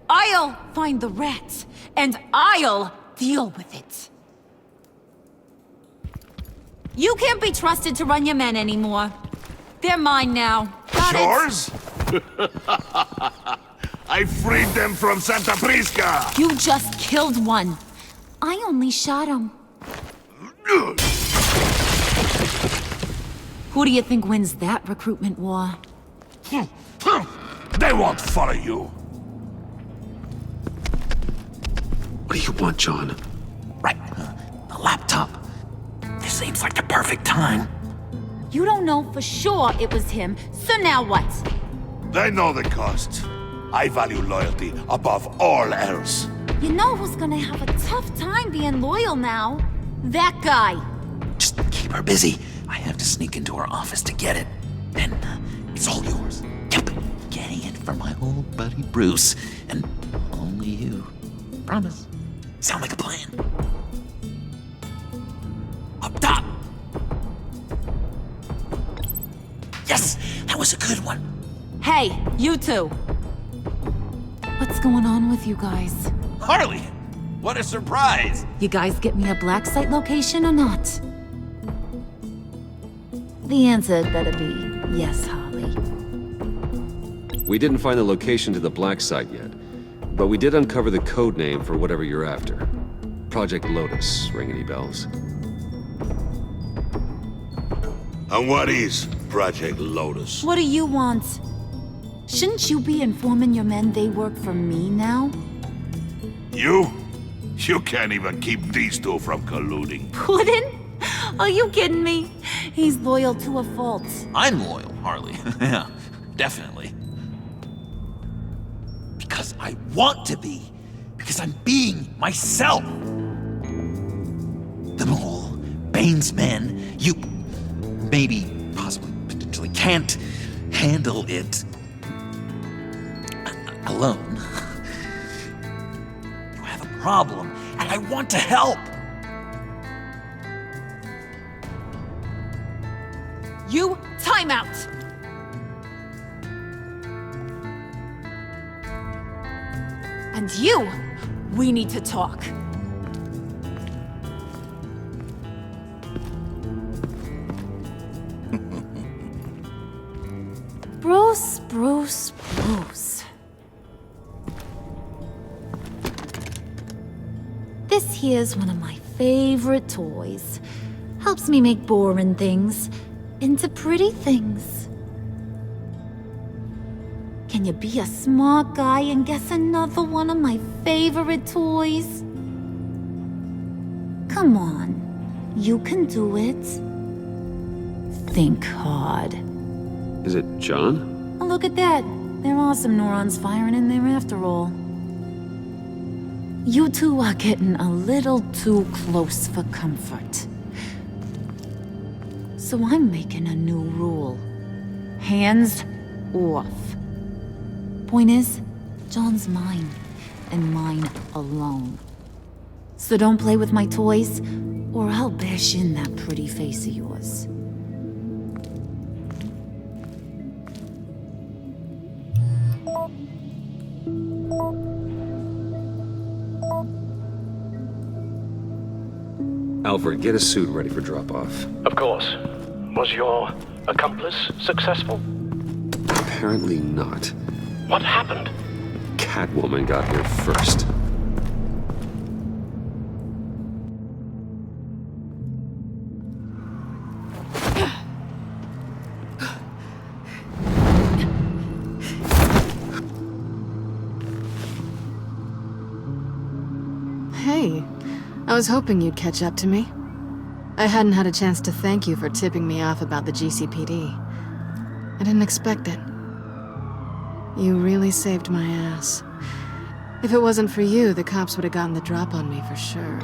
I'll find the rat, and I'll deal with it. You can't be trusted to run your men anymore. They're mine now. Got Yours? I freed them from Santa Prisca! You just killed one. I only shot him. Who do you think wins that recruitment war? They won't follow you. What do you want, John? Right. The laptop. This seems like the perfect time. You don't know for sure it was him, so now what? They know the cost. I value loyalty above all else. You know who's gonna have a tough time being loyal now? That guy. Just keep her busy. I have to sneak into her office to get it. Then it's all yours. Yep. Getting it from my old buddy Bruce. And only you. Promise. Sound like a plan. Up top. Yes, that was a good one. Hey, you two. What's going on with you guys? Harley, what a surprise. You guys get me a black site location or not? The answer had better be yes, Harley. We didn't find the location to the black site yet, but we did uncover the code name for whatever you're after. Project Lotus. Ring any bells? And what is Project Lotus? What do you want? Shouldn't you be informing your men they work for me now? You? You can't even keep these two from colluding. Puddin'? Are you kidding me? He's loyal to a fault. I'm loyal, Harley. Yeah, definitely. Because I want to be. Because I'm being myself. The Mole, Bane's men, you maybe, possibly, potentially can't handle it alone. You have a problem, and I want to help. You, time out! And you, we need to talk. Bruce. This here's one of my favorite toys. Helps me make boring things into pretty things. Can you be a smart guy and guess another one of my favorite toys? Come on, you can do it. Think hard. Is it John? Oh, look at that. There are some neurons firing in there after all. You two are getting a little too close for comfort. So I'm making a new rule. Hands off. Point is, John's mine, and mine alone. So don't play with my toys, or I'll bash in that pretty face of yours. Alfred, get a suit ready for drop-off. Of course. Was your accomplice successful? Apparently not. What happened? Catwoman got here first. Hey, I was hoping you'd catch up to me. I hadn't had a chance to thank you for tipping me off about the GCPD. I didn't expect it. You really saved my ass. If it wasn't for you, the cops would have gotten the drop on me for sure.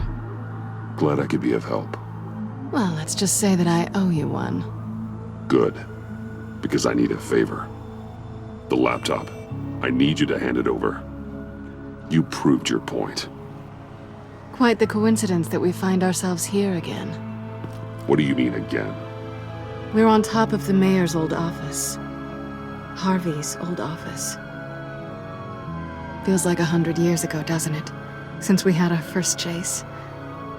Glad I could be of help. Well, let's just say that I owe you one. Good. Because I need a favor. The laptop. I need you to hand it over. You proved your point. Quite the coincidence that we find ourselves here again. What do you mean again? We're on top of the mayor's old office. Harvey's old office. Feels like 100 years ago, doesn't it? Since we had our first chase.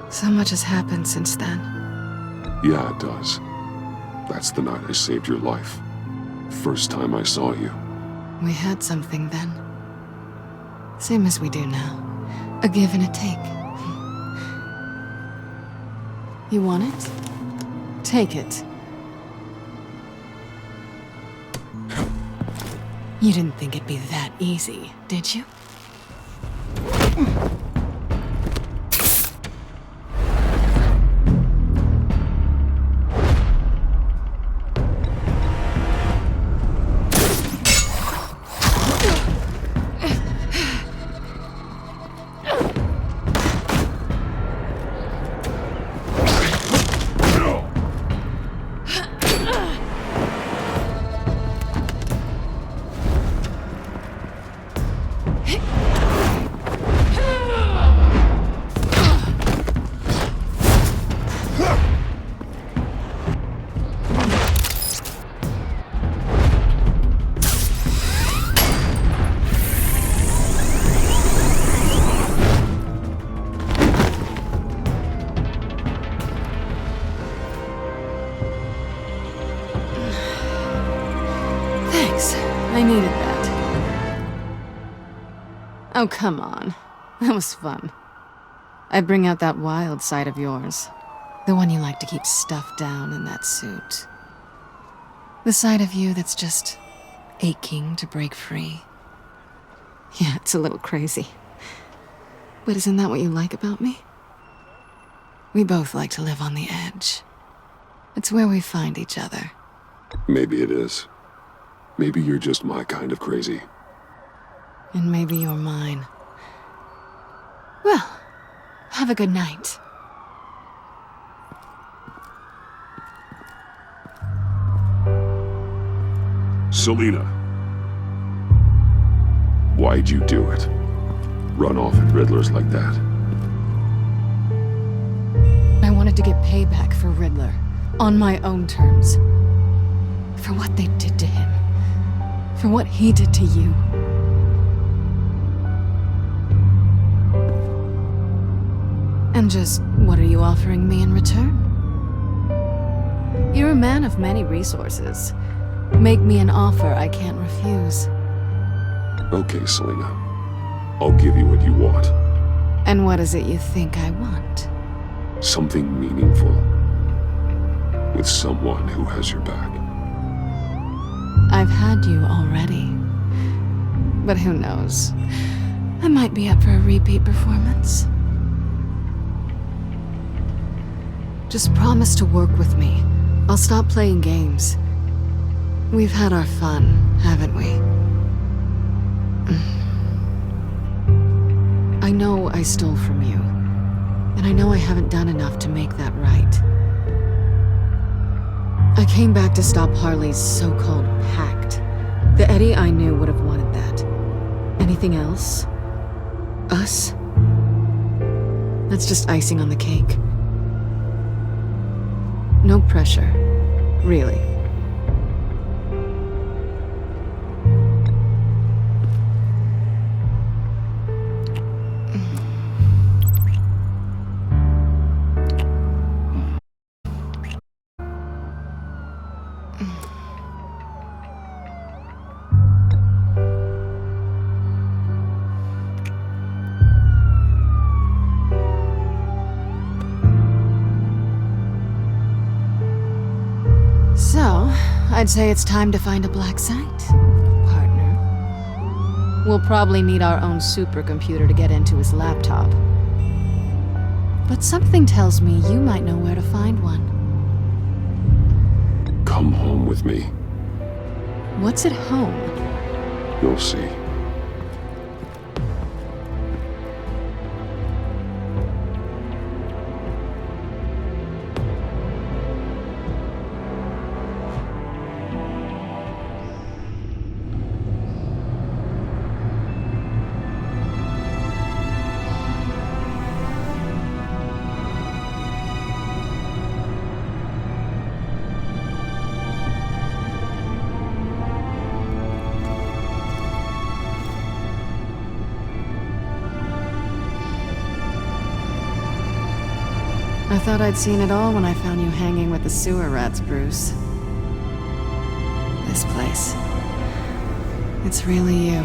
So much has happened since then. Yeah, it does. That's the night I saved your life. First time I saw you. We had something then. Same as we do now. A give and a take. You want it? Take it. You didn't think it'd be that easy, did you? I needed that. Oh, come on. That was fun. I bring out that wild side of yours. The one you like to keep stuffed down in that suit. The side of you that's just aching to break free. Yeah, it's a little crazy. But isn't that what you like about me? We both like to live on the edge. It's where we find each other. Maybe it is. Maybe you're just my kind of crazy. And maybe you're mine. Well, have a good night. Selina. Why'd you do it? Run off at Riddlers like that? I wanted to get payback for Riddler. On my own terms. For what they did to him. For what he did to you. And just what are you offering me in return? You're a man of many resources. Make me an offer I can't refuse. Okay, Selina. I'll give you what you want. And what is it you think I want? Something meaningful. With someone who has your back. I've had you already. But who knows? I might be up for a repeat performance. Just promise to work with me. I'll stop playing games. We've had our fun, haven't we? I know I stole from you. And I know I haven't done enough to make that right. I came back to stop Harley's so-called pact. The Eddie I knew would have wanted that. Anything else? Us? That's just icing on the cake. No pressure. Really. I'd say it's time to find a black site, partner. We'll probably need our own supercomputer to get into his laptop. But something tells me you might know where to find one. Come home with me. What's at home? You'll see. I thought I'd seen it all when I found you hanging with the sewer rats, Bruce. This place. It's really you.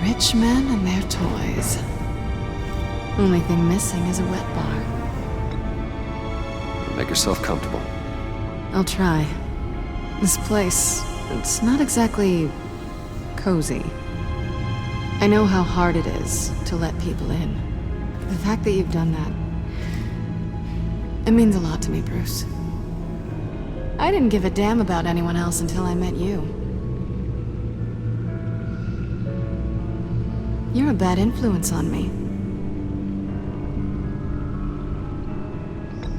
Rich men and their toys. Only thing missing is a wet bar. Make yourself comfortable. I'll try. This place, it's not exactly cozy. I know how hard it is to let people in. The fact that you've done that, it means a lot to me, Bruce. I didn't give a damn about anyone else until I met you. You're a bad influence on me.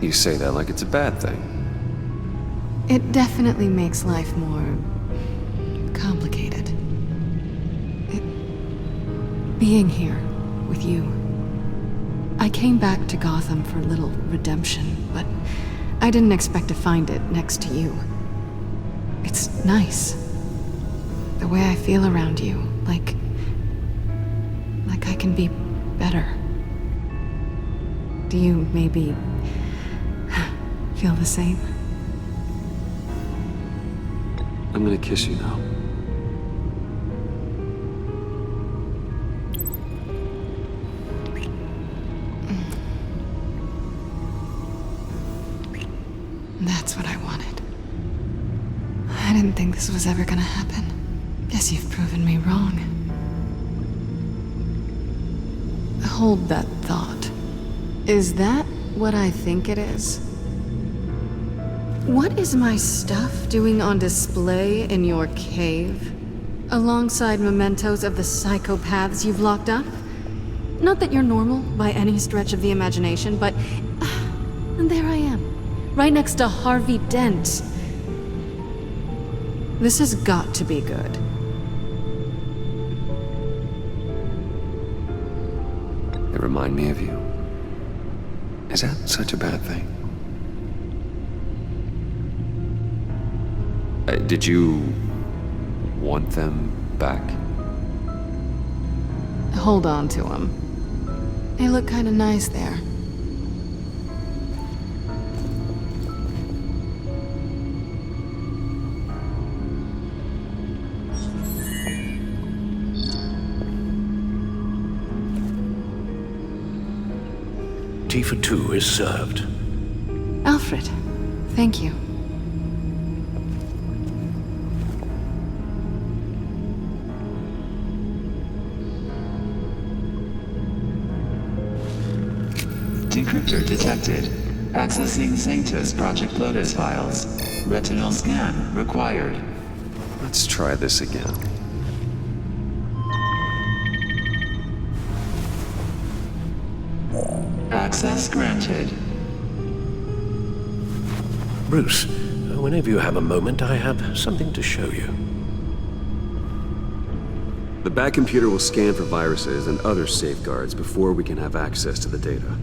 You say that like it's a bad thing. It definitely makes life more complicated. Being here with you. I came back to Gotham for a little redemption, but I didn't expect to find it next to you. It's nice. The way I feel around you, like I can be better. Do you maybe feel the same? I'm gonna kiss you now. That's what I wanted. I didn't think this was ever gonna happen. Guess you've proven me wrong. Hold that thought. Is that what I think it is? What is my stuff doing on display in your cave? Alongside mementos of the psychopaths you've locked up? Not that you're normal by any stretch of the imagination, but and there I am. Right next to Harvey Dent. This has got to be good. They remind me of you. Is that such a bad thing? Did you want them back? Hold on to them. They look kind of nice there. Tea for two is served. Alfred, thank you. Decryptor detected. Accessing Sanctus Project Lotus files. Retinal scan required. Let's try this again. Access granted. Bruce, whenever you have a moment, I have something to show you. The back computer will scan for viruses and other safeguards before we can have access to the data.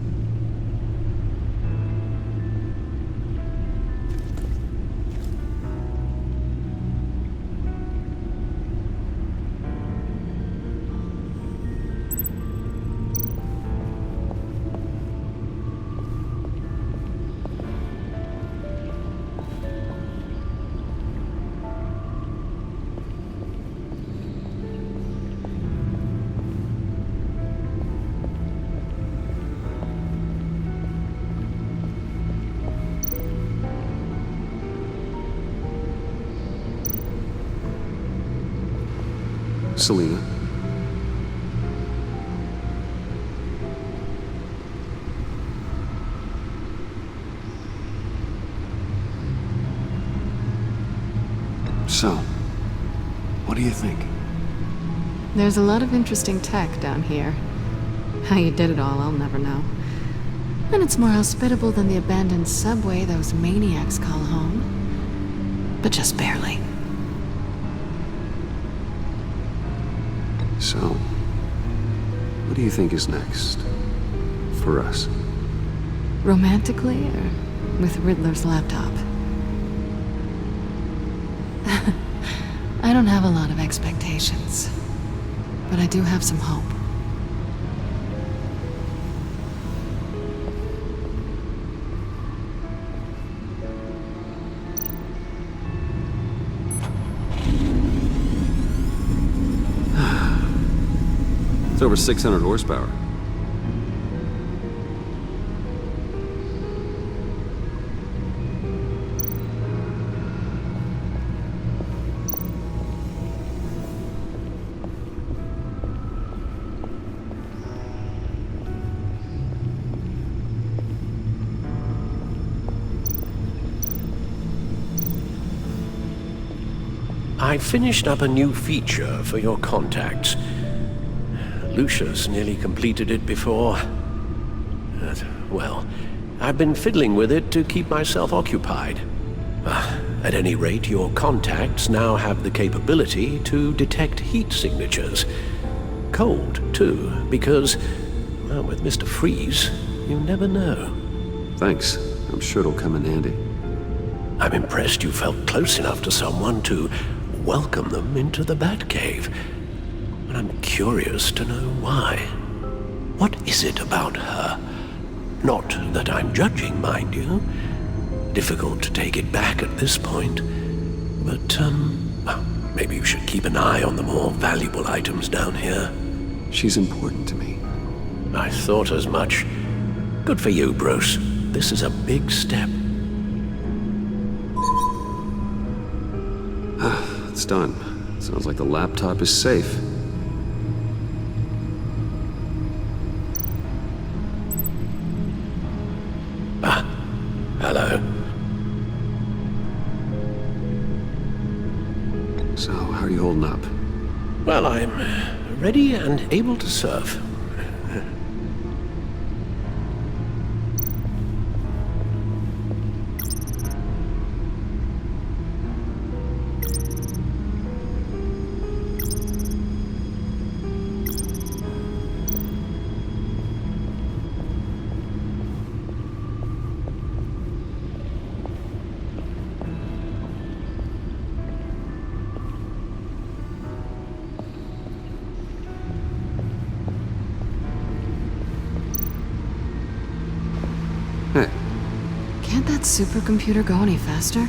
Selina. So, what do you think? There's a lot of interesting tech down here. How you did it all, I'll never know. And it's more hospitable than the abandoned subway those maniacs call home. But just barely. So, what do you think is next? For us? Romantically, or with Riddler's laptop? I don't have a lot of expectations, but I do have some hope. It's over 600 horsepower. I finished up a new feature for your contacts. Lucius nearly completed it before. Well, I've been fiddling with it to keep myself occupied. At any rate, your contacts now have the capability to detect heat signatures. Cold, too, because, well, with Mr. Freeze, you never know. Thanks. I'm sure it'll come in handy. I'm impressed you felt close enough to someone to welcome them into the Batcave. But I'm curious to know why. What is it about her? Not that I'm judging, mind you. Difficult to take it back at this point. But, well, maybe you should keep an eye on the more valuable items down here. She's important to me. I thought as much. Good for you, Bruce. This is a big step. It's done. Sounds like the laptop is safe. Hello. So, how are you holding up? Well, I'm ready and able to serve. Hey. Can't that supercomputer go any faster?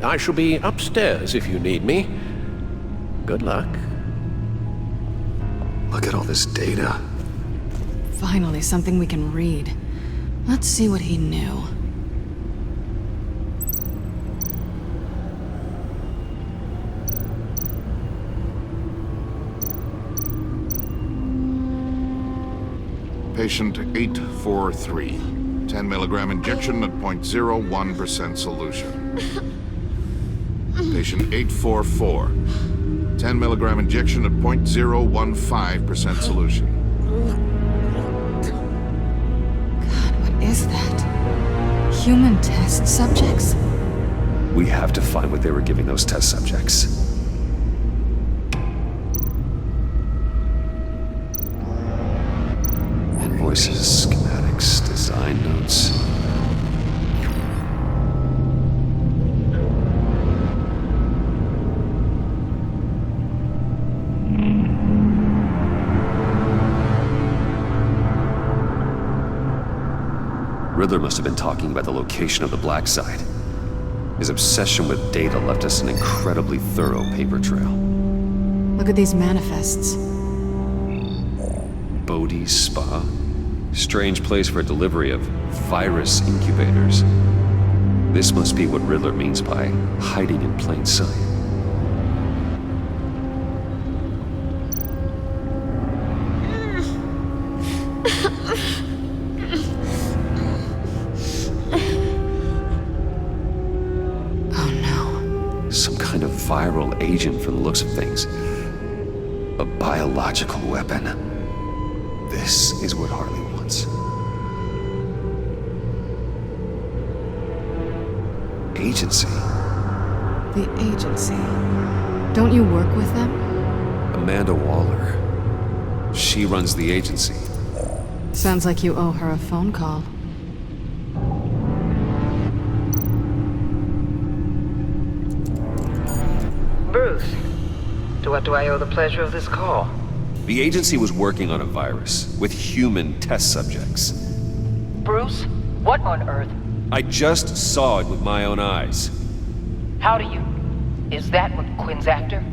I shall be upstairs if you need me. Good luck. Look at all this data. Finally, something we can read. Let's see what he knew. Patient 843. 10 milligram injection at 0.01% solution. Patient 844. 10 milligram injection at 0.015% solution. God, what is that? Human test subjects? We have to find what they were giving those test subjects. Invoices, schematics, design notes. Riddler must have been talking about the location of the Black Site. His obsession with data left us an incredibly thorough paper trail. Look at these manifests. Bodhi's Spa? Strange place for a delivery of virus incubators. This must be what Riddler means by hiding in plain sight. Oh no. Some kind of viral agent from the looks of things. A biological weapon. This is what Harley wants. Agency. The agency. Don't you work with them? Amanda Waller. She runs the agency. Sounds like you owe her a phone call. Bruce, to what do I owe the pleasure of this call? The agency was working on a virus with human test subjects. Bruce, what on earth? I just saw it with my own eyes. How do you... Is that what Quinn's after?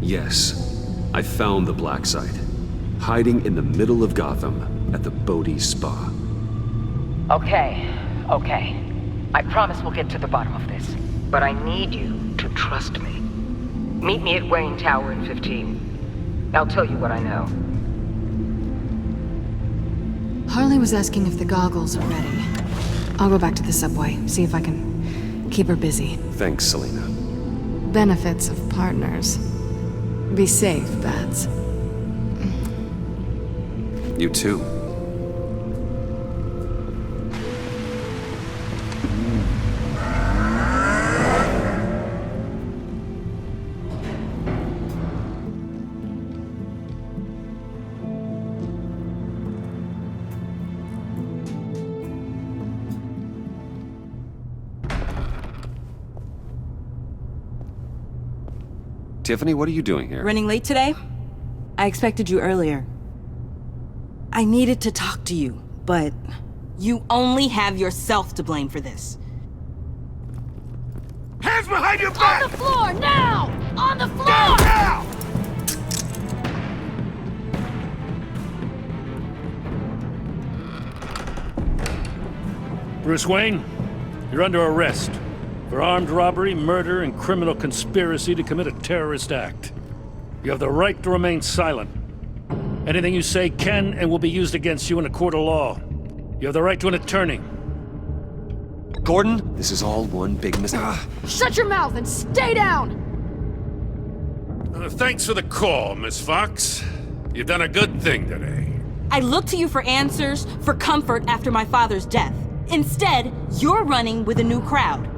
Yes, I found the Black Site, hiding in the middle of Gotham at the Bodhi Spa. Okay. I promise we'll get to the bottom of this. But I need you to trust me. Meet me at Wayne Tower in 15. I'll tell you what I know. Harley was asking if the goggles are ready. I'll go back to the subway, see if I can keep her busy. Thanks, Selina. Benefits of partners. Be safe, Bats. You too. Tiffany, what are you doing here? Running late today? I expected you earlier. I needed to talk to you, but you only have yourself to blame for this. Hands behind your back! On the floor, now! On the floor! Down now! Bruce Wayne, you're under arrest for armed robbery, murder, and criminal conspiracy to commit a terrorist act. You have the right to remain silent. Anything you say can and will be used against you in a court of law. You have the right to an attorney. Gordon, this is all one big mistake. Shut your mouth and stay down! Thanks for the call, Miss Fox. You've done a good thing today. I looked to you for answers, for comfort after my father's death. Instead, you're running with a new crowd.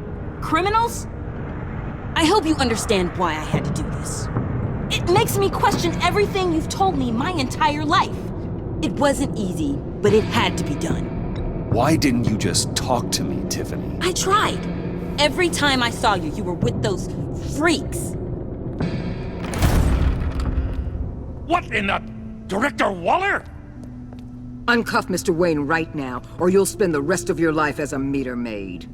Criminals? I hope you understand why I had to do this. It makes me question everything you've told me my entire life. It wasn't easy, but it had to be done. Why didn't you just talk to me, Tiffany? I tried. Every time I saw you, you were with those freaks. What in the... Director Waller? Uncuff Mr. Wayne right now, or you'll spend the rest of your life as a meter maid.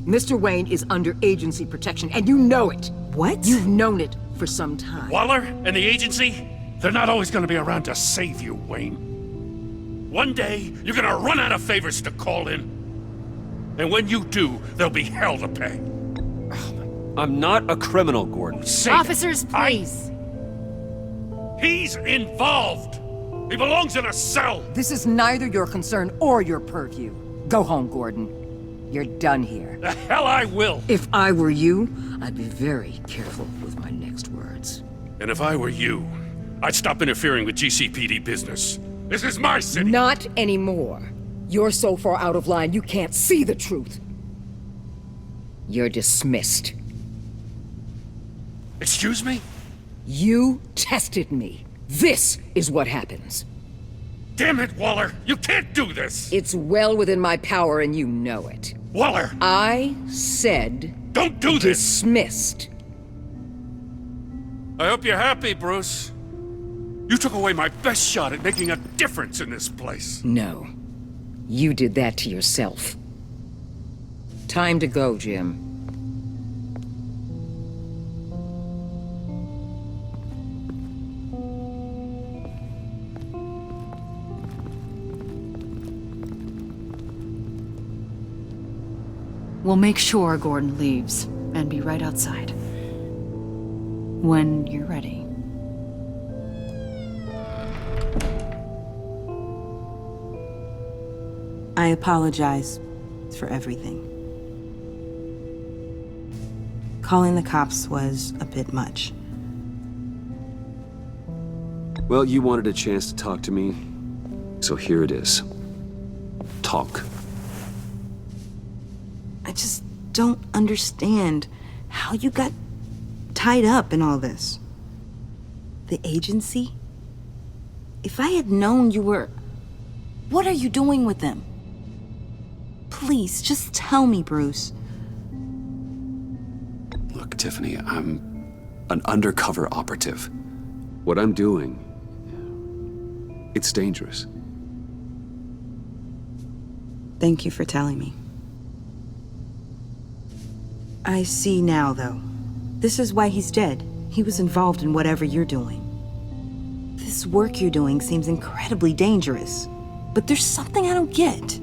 Mr. Wayne is under agency protection, and you know it. What? You've known it for some time. Waller and the agency? They're not always gonna be around to save you, Wayne. One day, you're gonna run out of favors to call in. And when you do, there'll be hell to pay. I'm not a criminal, Gordon. Officers, please. He's involved. He belongs in a cell. This is neither your concern or your purview. Go home, Gordon. You're done here. The hell I will. If I were you, I'd be very careful with my next words. And if I were you, I'd stop interfering with GCPD business. This is my city. Not anymore. You're so far out of line, you can't see the truth. You're dismissed. Excuse me? You tested me. This is what happens. Damn it, Waller! You can't do this! It's well within my power and you know it. Waller! I said... Don't do this! Dismissed. I hope you're happy, Bruce. You took away my best shot at making a difference in this place. No. You did that to yourself. Time to go, Jim. We'll make sure Gordon leaves, and be right outside. When you're ready. I apologize for everything. Calling the cops was a bit much. Well, you wanted a chance to talk to me, so here it is. Talk. I just don't understand how you got tied up in all this. The agency? If I had known you were... What are you doing with them? Please, just tell me, Bruce. Look, Tiffany, I'm an undercover operative. What I'm doing, it's dangerous. Thank you for telling me. I see now, though. This is why he's dead. He was involved in whatever you're doing. This work you're doing seems incredibly dangerous. But there's something I don't get.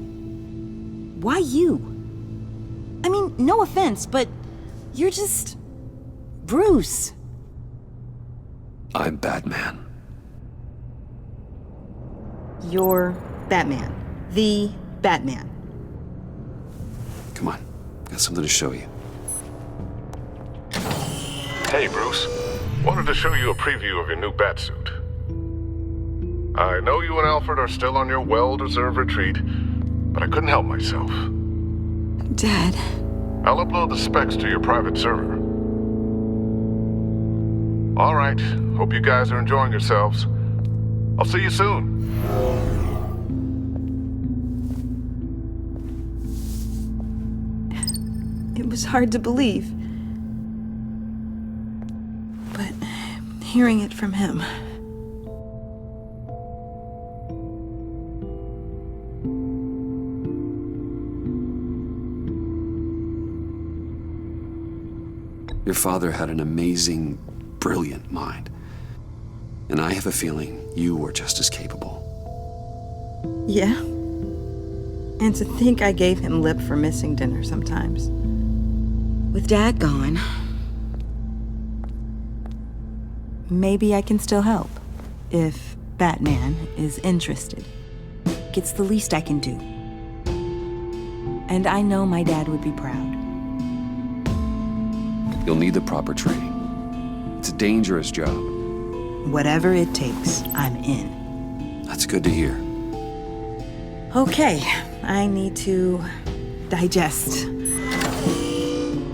Why you? I mean, no offense, but you're just... Bruce. I'm Batman. You're Batman. The Batman. Come on, got something to show you. Hey, Bruce. Wanted to show you a preview of your new Batsuit. I know you and Alfred are still on your well-deserved retreat, but I couldn't help myself. Dad. I'll upload the specs to your private server. All right. Hope you guys are enjoying yourselves. I'll see you soon. It was hard to believe. But hearing it from him... Your father had an amazing, brilliant mind. And I have a feeling you were just as capable. Yeah. And to think I gave him lip for missing dinner sometimes. With Dad gone, maybe I can still help. If Batman is interested. It's the least I can do. And I know my dad would be proud. You'll need the proper training. It's a dangerous job. Whatever it takes, I'm in. That's good to hear. Okay, I need to digest.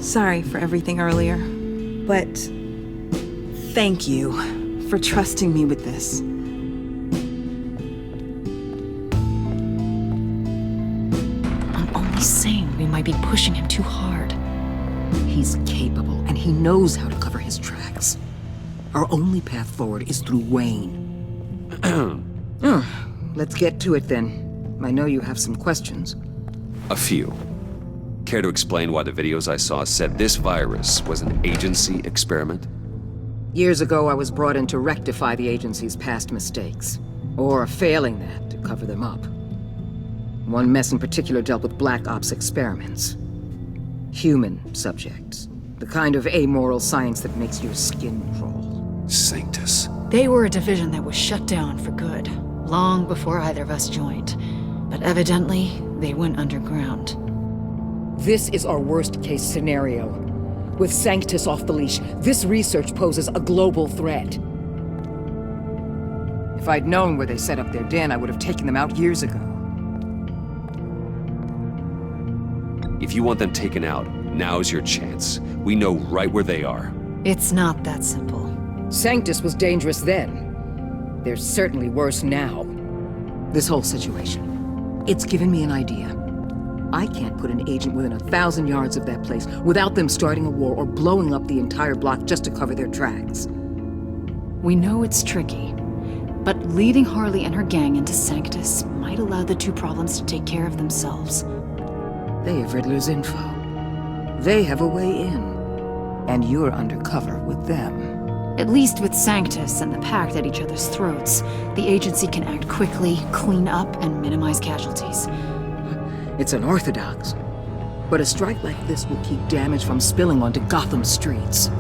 Sorry for everything earlier, but thank you for trusting me with this. I'm only saying we might be pushing him too hard. He's capable, and he knows how to cover his tracks. Our only path forward is through Wayne. Let's get to it then. I know you have some questions. A few. Care to explain why the videos I saw said this virus was an agency experiment? Years ago, I was brought in to rectify the agency's past mistakes. Or failing that, to cover them up. One mess in particular dealt with Black Ops experiments. Human subjects. The kind of amoral science that makes your skin crawl. Sanctus. They were a division that was shut down for good, long before either of us joined. But evidently, they went underground. This is our worst-case scenario. With Sanctus off the leash, this research poses a global threat. If I'd known where they set up their den, I would have taken them out years ago. If you want them taken out, now's your chance. We know right where they are. It's not that simple. Sanctus was dangerous then. They're certainly worse now. This whole situation, it's given me an idea. I can't put an agent within 1,000 yards of that place without them starting a war or blowing up the entire block just to cover their tracks. We know it's tricky, but leading Harley and her gang into Sanctus might allow the two problems to take care of themselves. They have Riddler's info. They have a way in. And you're undercover with them. At least with Sanctus and the Pact at each other's throats, the agency can act quickly, clean up, and minimize casualties. It's unorthodox. But a strike like this will keep damage from spilling onto Gotham streets.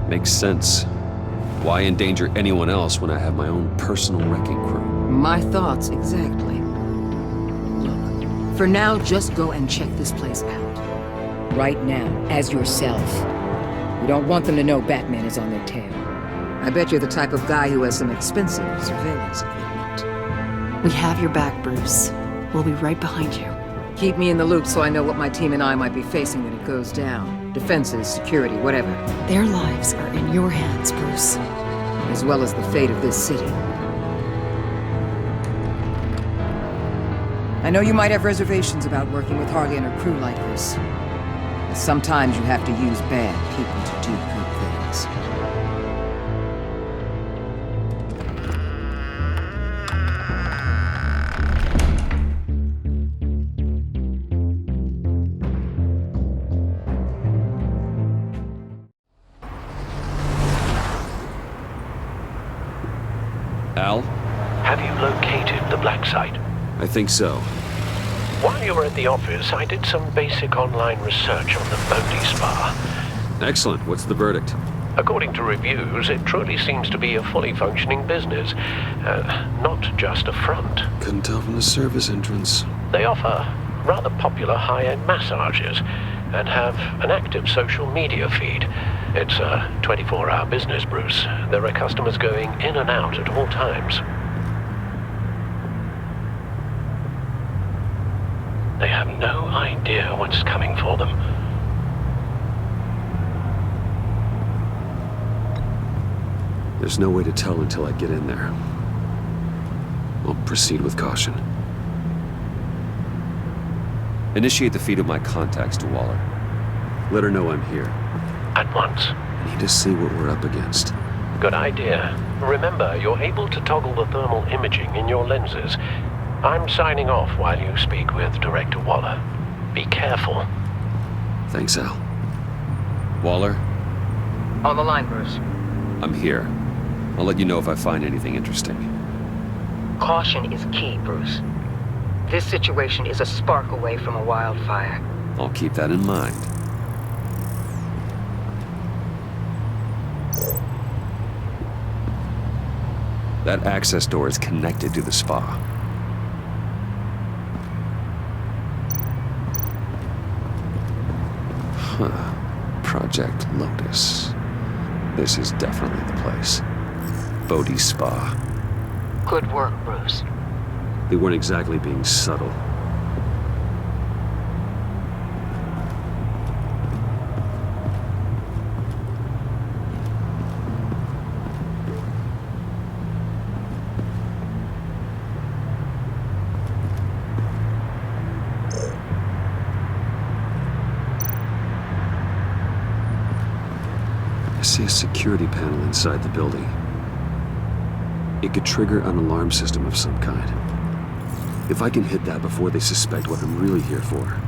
Makes sense. Why endanger anyone else when I have my own personal wrecking crew? My thoughts exactly. Look, for now, just go and check this place out. Right now, as yourself. We don't want them to know Batman is on their tail. I bet you're the type of guy who has some expensive surveillance equipment. We have your back, Bruce. We'll be right behind you. Keep me in the loop so I know what my team and I might be facing when it goes down. Defenses, security, whatever. Their lives are in your hands, Bruce. As well as the fate of this city. I know you might have reservations about working with Harley and her crew like this. But sometimes you have to use bad people to do good things. Al? Have you located the black site? I think so. While you were at the office, I did some basic online research on the Bodhi Spa. Excellent. What's the verdict? According to reviews, it truly seems to be a fully functioning business, not just a front. Couldn't tell from the service entrance. They offer rather popular high-end massages and have an active social media feed. It's a 24-hour business, Bruce. There are customers going in and out at all times. They have no idea what's coming for them. There's no way to tell until I get in there. I'll proceed with caution. Initiate the feed of my contacts to Waller. Let her know I'm here. At once. I need to see what we're up against. Good idea. Remember, you're able to toggle the thermal imaging in your lenses. I'm signing off while you speak with Director Waller. Be careful. Thanks, Al. Waller? On the line, Bruce. I'm here. I'll let you know if I find anything interesting. Caution is key, Bruce. This situation is a spark away from a wildfire. I'll keep that in mind. That access door is connected to the spa. Huh. Project Lotus. This is definitely the place. Bodhi Spa. Good work, Bruce. They weren't exactly being subtle. I see a security panel inside the building. It could trigger an alarm system of some kind. If I can hit that before they suspect what I'm really here for.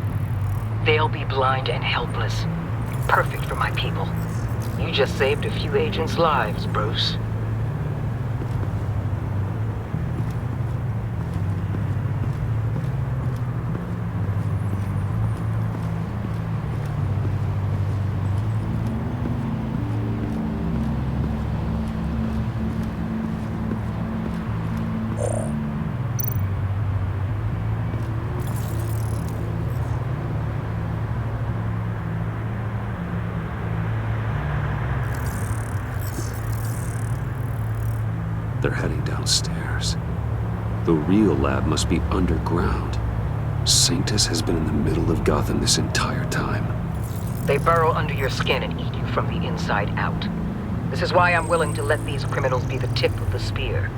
They'll be blind and helpless. Perfect for my people. You just saved a few agents' lives, Bruce. They're heading downstairs. The real lab must be underground. Sanctus has been in the middle of Gotham this entire time. They burrow under your skin and eat you from the inside out. This is why I'm willing to let these criminals be the tip of the spear.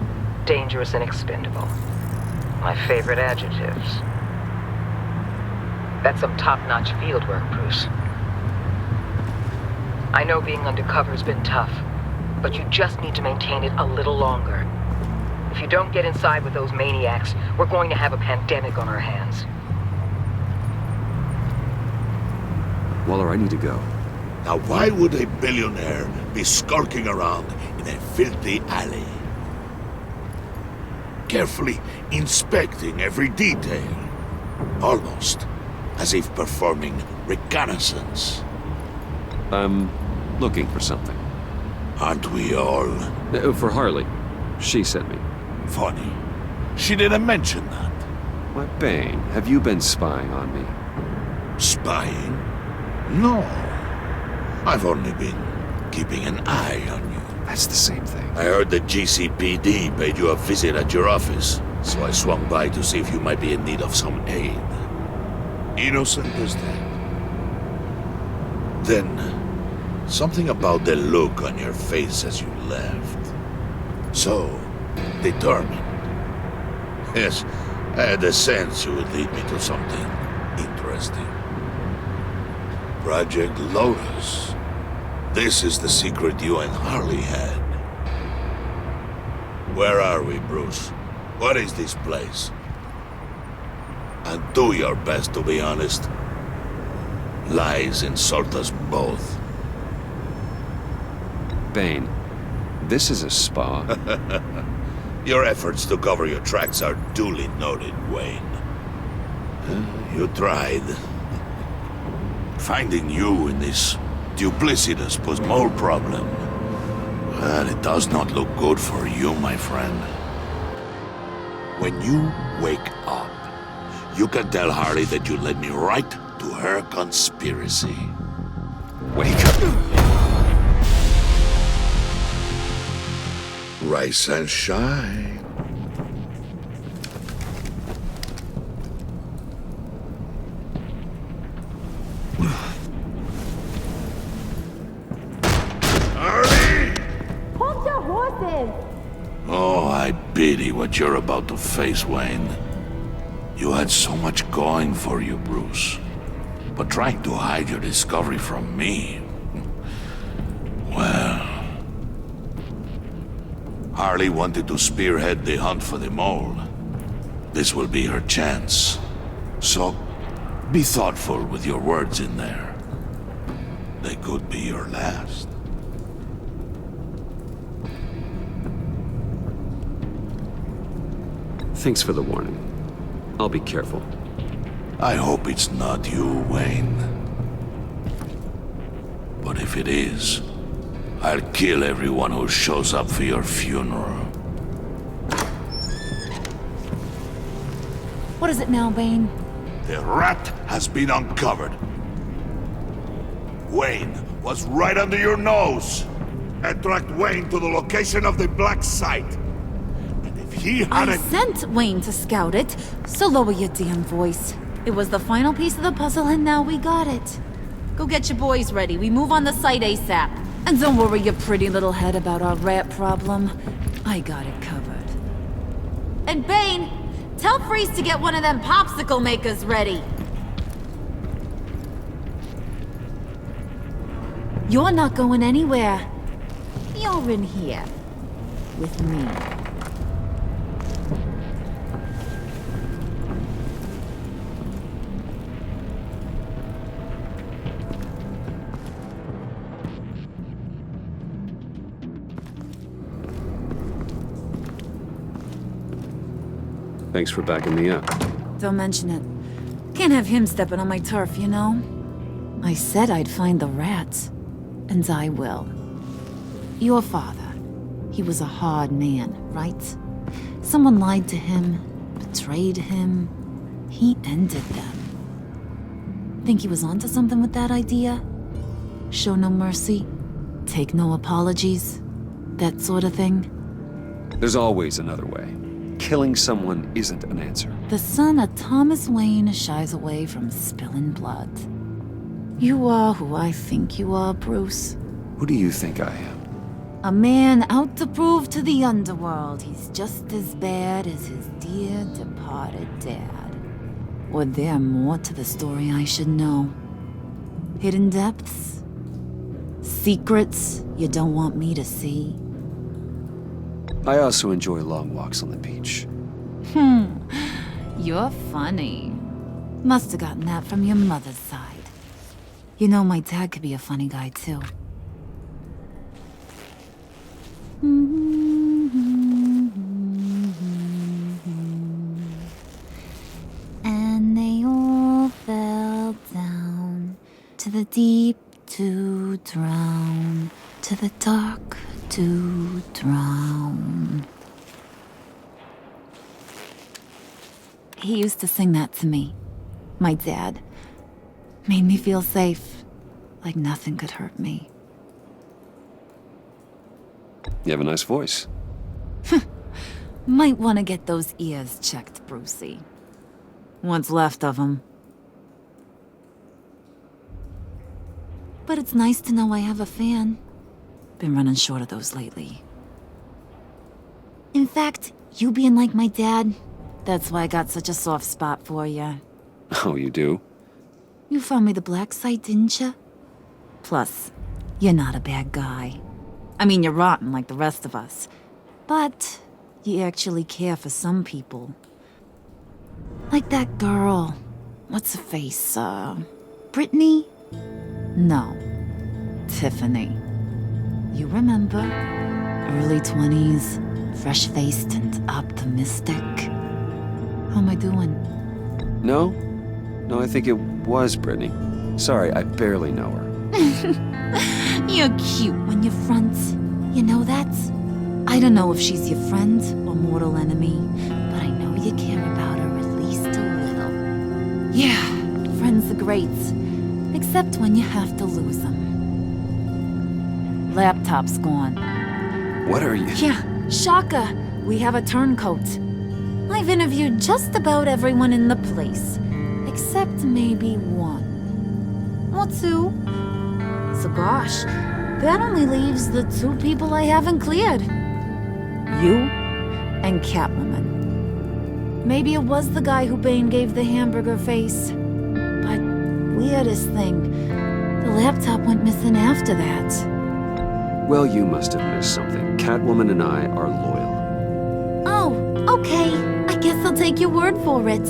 Dangerous and expendable. My favorite adjectives. That's some top-notch field work, Bruce. I know being undercover's been tough, but you just need to maintain it a little longer. If you don't get inside with those maniacs, we're going to have a pandemic on our hands. Waller, I need to go. Now why would a billionaire be skulking around in a filthy alley? Carefully inspecting every detail. Almost as if performing reconnaissance. I'm looking for something. Aren't we all? For Harley. She sent me. Funny. She didn't mention that. Why, Bane, have you been spying on me? Spying? No. I've only been keeping an eye on you. That's the same thing. I heard the GCPD paid you a visit at your office, so I swung by to see if you might be in need of some aid. Innocent as that. Then, something about the look on your face as you left. So, determined. Yes, I had a sense you would lead me to something interesting. Project Lotus. This is the secret you and Harley had. Where are we, Bruce? What is this place? And do your best to be honest. Lies insult us both. Bane, this is a spa. Your efforts to cover your tracks are duly noted, Wayne. You tried. Finding you in this duplicitous post-mole problem. Well, it does not look good for you, my friend. When you wake up, you can tell Harley that you led me right to her conspiracy. Wake up. Rise and shine. Hold your horses! Oh, I pity what you're about to face, Wayne. You had so much going for you, Bruce. But trying to hide your discovery from me... Well... Harley wanted to spearhead the hunt for the mole. This will be her chance. So, be thoughtful with your words in there. They could be your last. Thanks for the warning. I'll be careful. I hope it's not you, Wayne. But if it is, I'll kill everyone who shows up for your funeral. What is it now, Bane? The rat has been uncovered. Wayne was right under your nose. And tracked Wayne to the location of the black site. And if he I hadn't... sent Wayne to scout it, so lower your damn voice. It was the final piece of the puzzle and now we got it. Go get your boys ready. We move on the site ASAP. And don't worry your pretty little head about our rat problem. I got it covered. And Bane, tell Freeze to get one of them popsicle makers ready. You're not going anywhere. You're in here. With me. Thanks for backing me up. Don't mention it. Can't have him stepping on my turf, you know? I said I'd find the rats. And I will. Your father. He was a hard man, right? Someone lied to him, betrayed him. He ended them. Think he was onto something with that idea? Show no mercy? Take no apologies? That sort of thing? There's always another way. Killing someone isn't an answer. The son of Thomas Wayne shies away from spilling blood. You are who I think you are, Bruce. Who do you think I am? A man out to prove to the underworld he's just as bad as his dear departed dad. Or there more to the story I should know? Hidden depths? Secrets you don't want me to see? I also enjoy long walks on the beach. You're funny. Must have gotten that from your mother's side. You know, my dad could be a funny guy, too. And they all fell down to the deep to drown, to the dark to drown. He used to sing that to me. My dad. Made me feel safe, like nothing could hurt me. You have a nice voice. Might want to get those ears checked, Brucey. What's left of them. But it's nice to know I have a fan. Been running short of those lately. In fact, you being like my dad, that's why I got such a soft spot for you. Oh, you do? You found me the black site, didn't you? Plus, you're not a bad guy. I mean, you're rotten like the rest of us. But you actually care for some people. Like that girl. What's her face? Brittany? No. Tiffany. You remember? Early 20s, fresh-faced and optimistic. How am I doing? No? No, I think it was Brittany. Sorry, I barely know her. You're cute when you're front. You know that? I don't know if she's your friend or mortal enemy, but I know you care about her at least a little. Yeah, friends are great. Except when you have to lose them. Laptop's gone. What are you? Yeah, Shaka. We have a turncoat. I've interviewed just about everyone in the place. Except maybe one. Or two. So gosh, that only leaves the two people I haven't cleared. You and Catwoman. Maybe it was the guy who Bane gave the hamburger face. But weirdest thing, the laptop went missing after that. Well, you must have missed something. Catwoman and I are loyal. Oh, okay. I guess I'll take your word for it.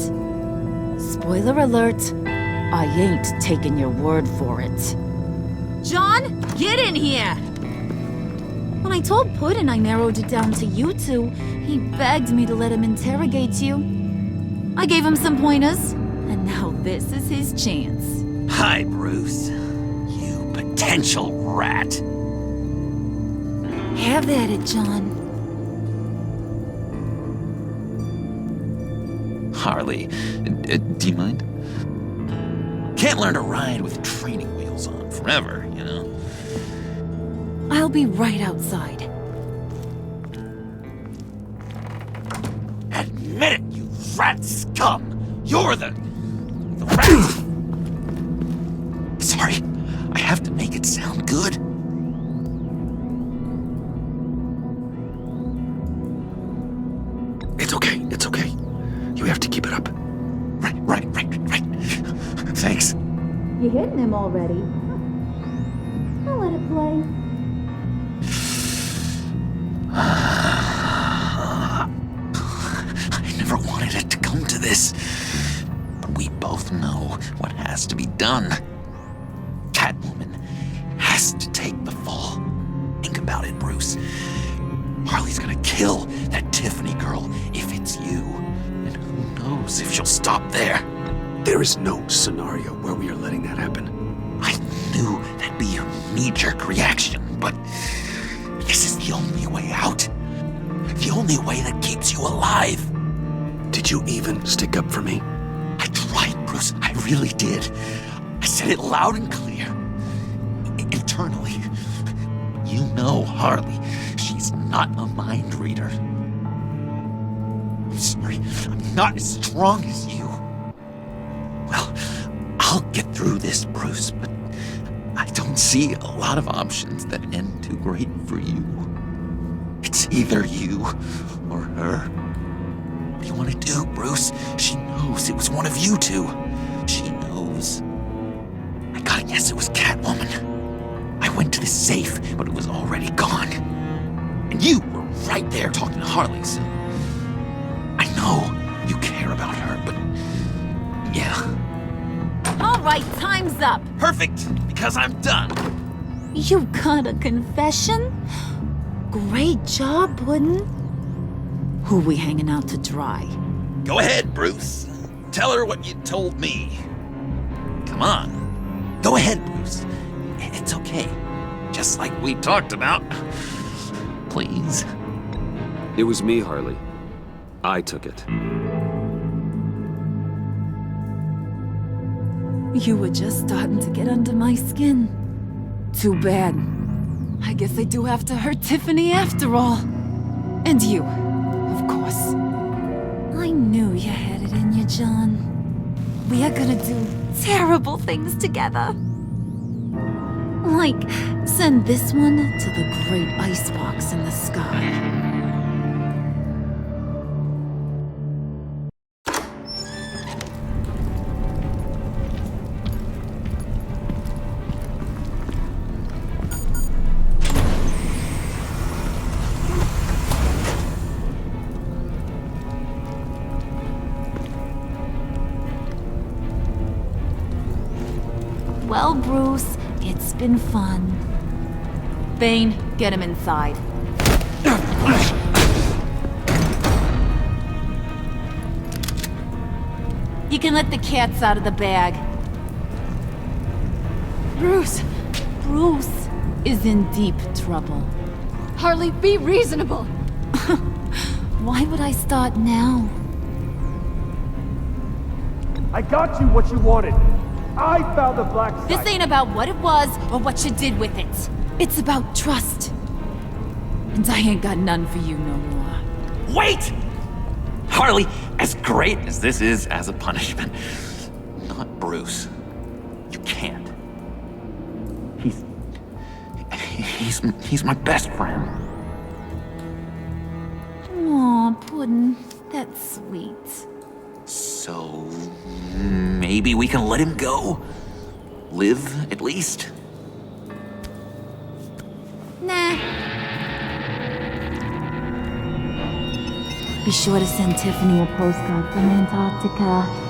Spoiler alert, I ain't taking your word for it. John, get in here! When I told Puddin' I narrowed it down to you two, he begged me to let him interrogate you. I gave him some pointers, and now this is his chance. Hi, Bruce. You potential rat. Have at it, John. Harley, do you mind? Can't learn to ride with training wheels on forever, you know? I'll be right outside. Admit it, you rat scum! You're the rat! Sorry, I have to make it sound good. It's okay, it's okay. You have to keep it up. Right. Thanks. You hitting him already? I'll let it play. I never wanted it to come to this. But we both know what has to be done. Catwoman has to take the fall. Think about it, Bruce. Harley's gonna kill that Tiffany girl if it's you. And who knows if she'll stop there. There is no scenario where we are letting that happen. I knew that'd be your knee-jerk reaction, but this is the only way out. The only way that keeps you alive. Did you even stick up for me? I tried, Bruce. I really did. I said it loud and clear. Internally. You know Harley. She's not a mind reader. I'm sorry. I'm not as strong as you. Well, I'll get through this, Bruce, but I don't see a lot of options that end too great for you. It's either you or her. What do you want to do, Bruce? She knows it was one of you two. She knows. I gotta guess it was Catwoman. I went to the safe, but it was already gone. And you were right there talking to Harley, so... I know you care about her, but... yeah. All right, time's up. Perfect, because I'm done. You got a confession? Great job, Puddin'. Who we hanging out to dry? Go ahead, Bruce. Tell her what you told me. Come on. Go ahead, Bruce. It's okay. Just like we talked about. Please. It was me, Harley. I took it. You were just starting to get under my skin. Too bad. I guess I do have to hurt Tiffany after all. And you, of course. I knew you had it in you, John. We are gonna do terrible things together. Like, send this one to the great icebox in the sky. Well, Bruce, it's been fun. Bane, get him inside. You can let the cats out of the bag. Bruce! Bruce is in deep trouble. Harley, be reasonable! Why would I start now? I got you what you wanted. I found the black site. This ain't about what it was or what you did with it. It's about trust. And I ain't got none for you no more. Wait! Harley, as great as this is as a punishment, not Bruce. You can't. He's my best friend. Aw, Puddin', that's sweet. So... maybe we can let him go? Live, at least? Nah. Be sure to send Tiffany a postcard from Antarctica.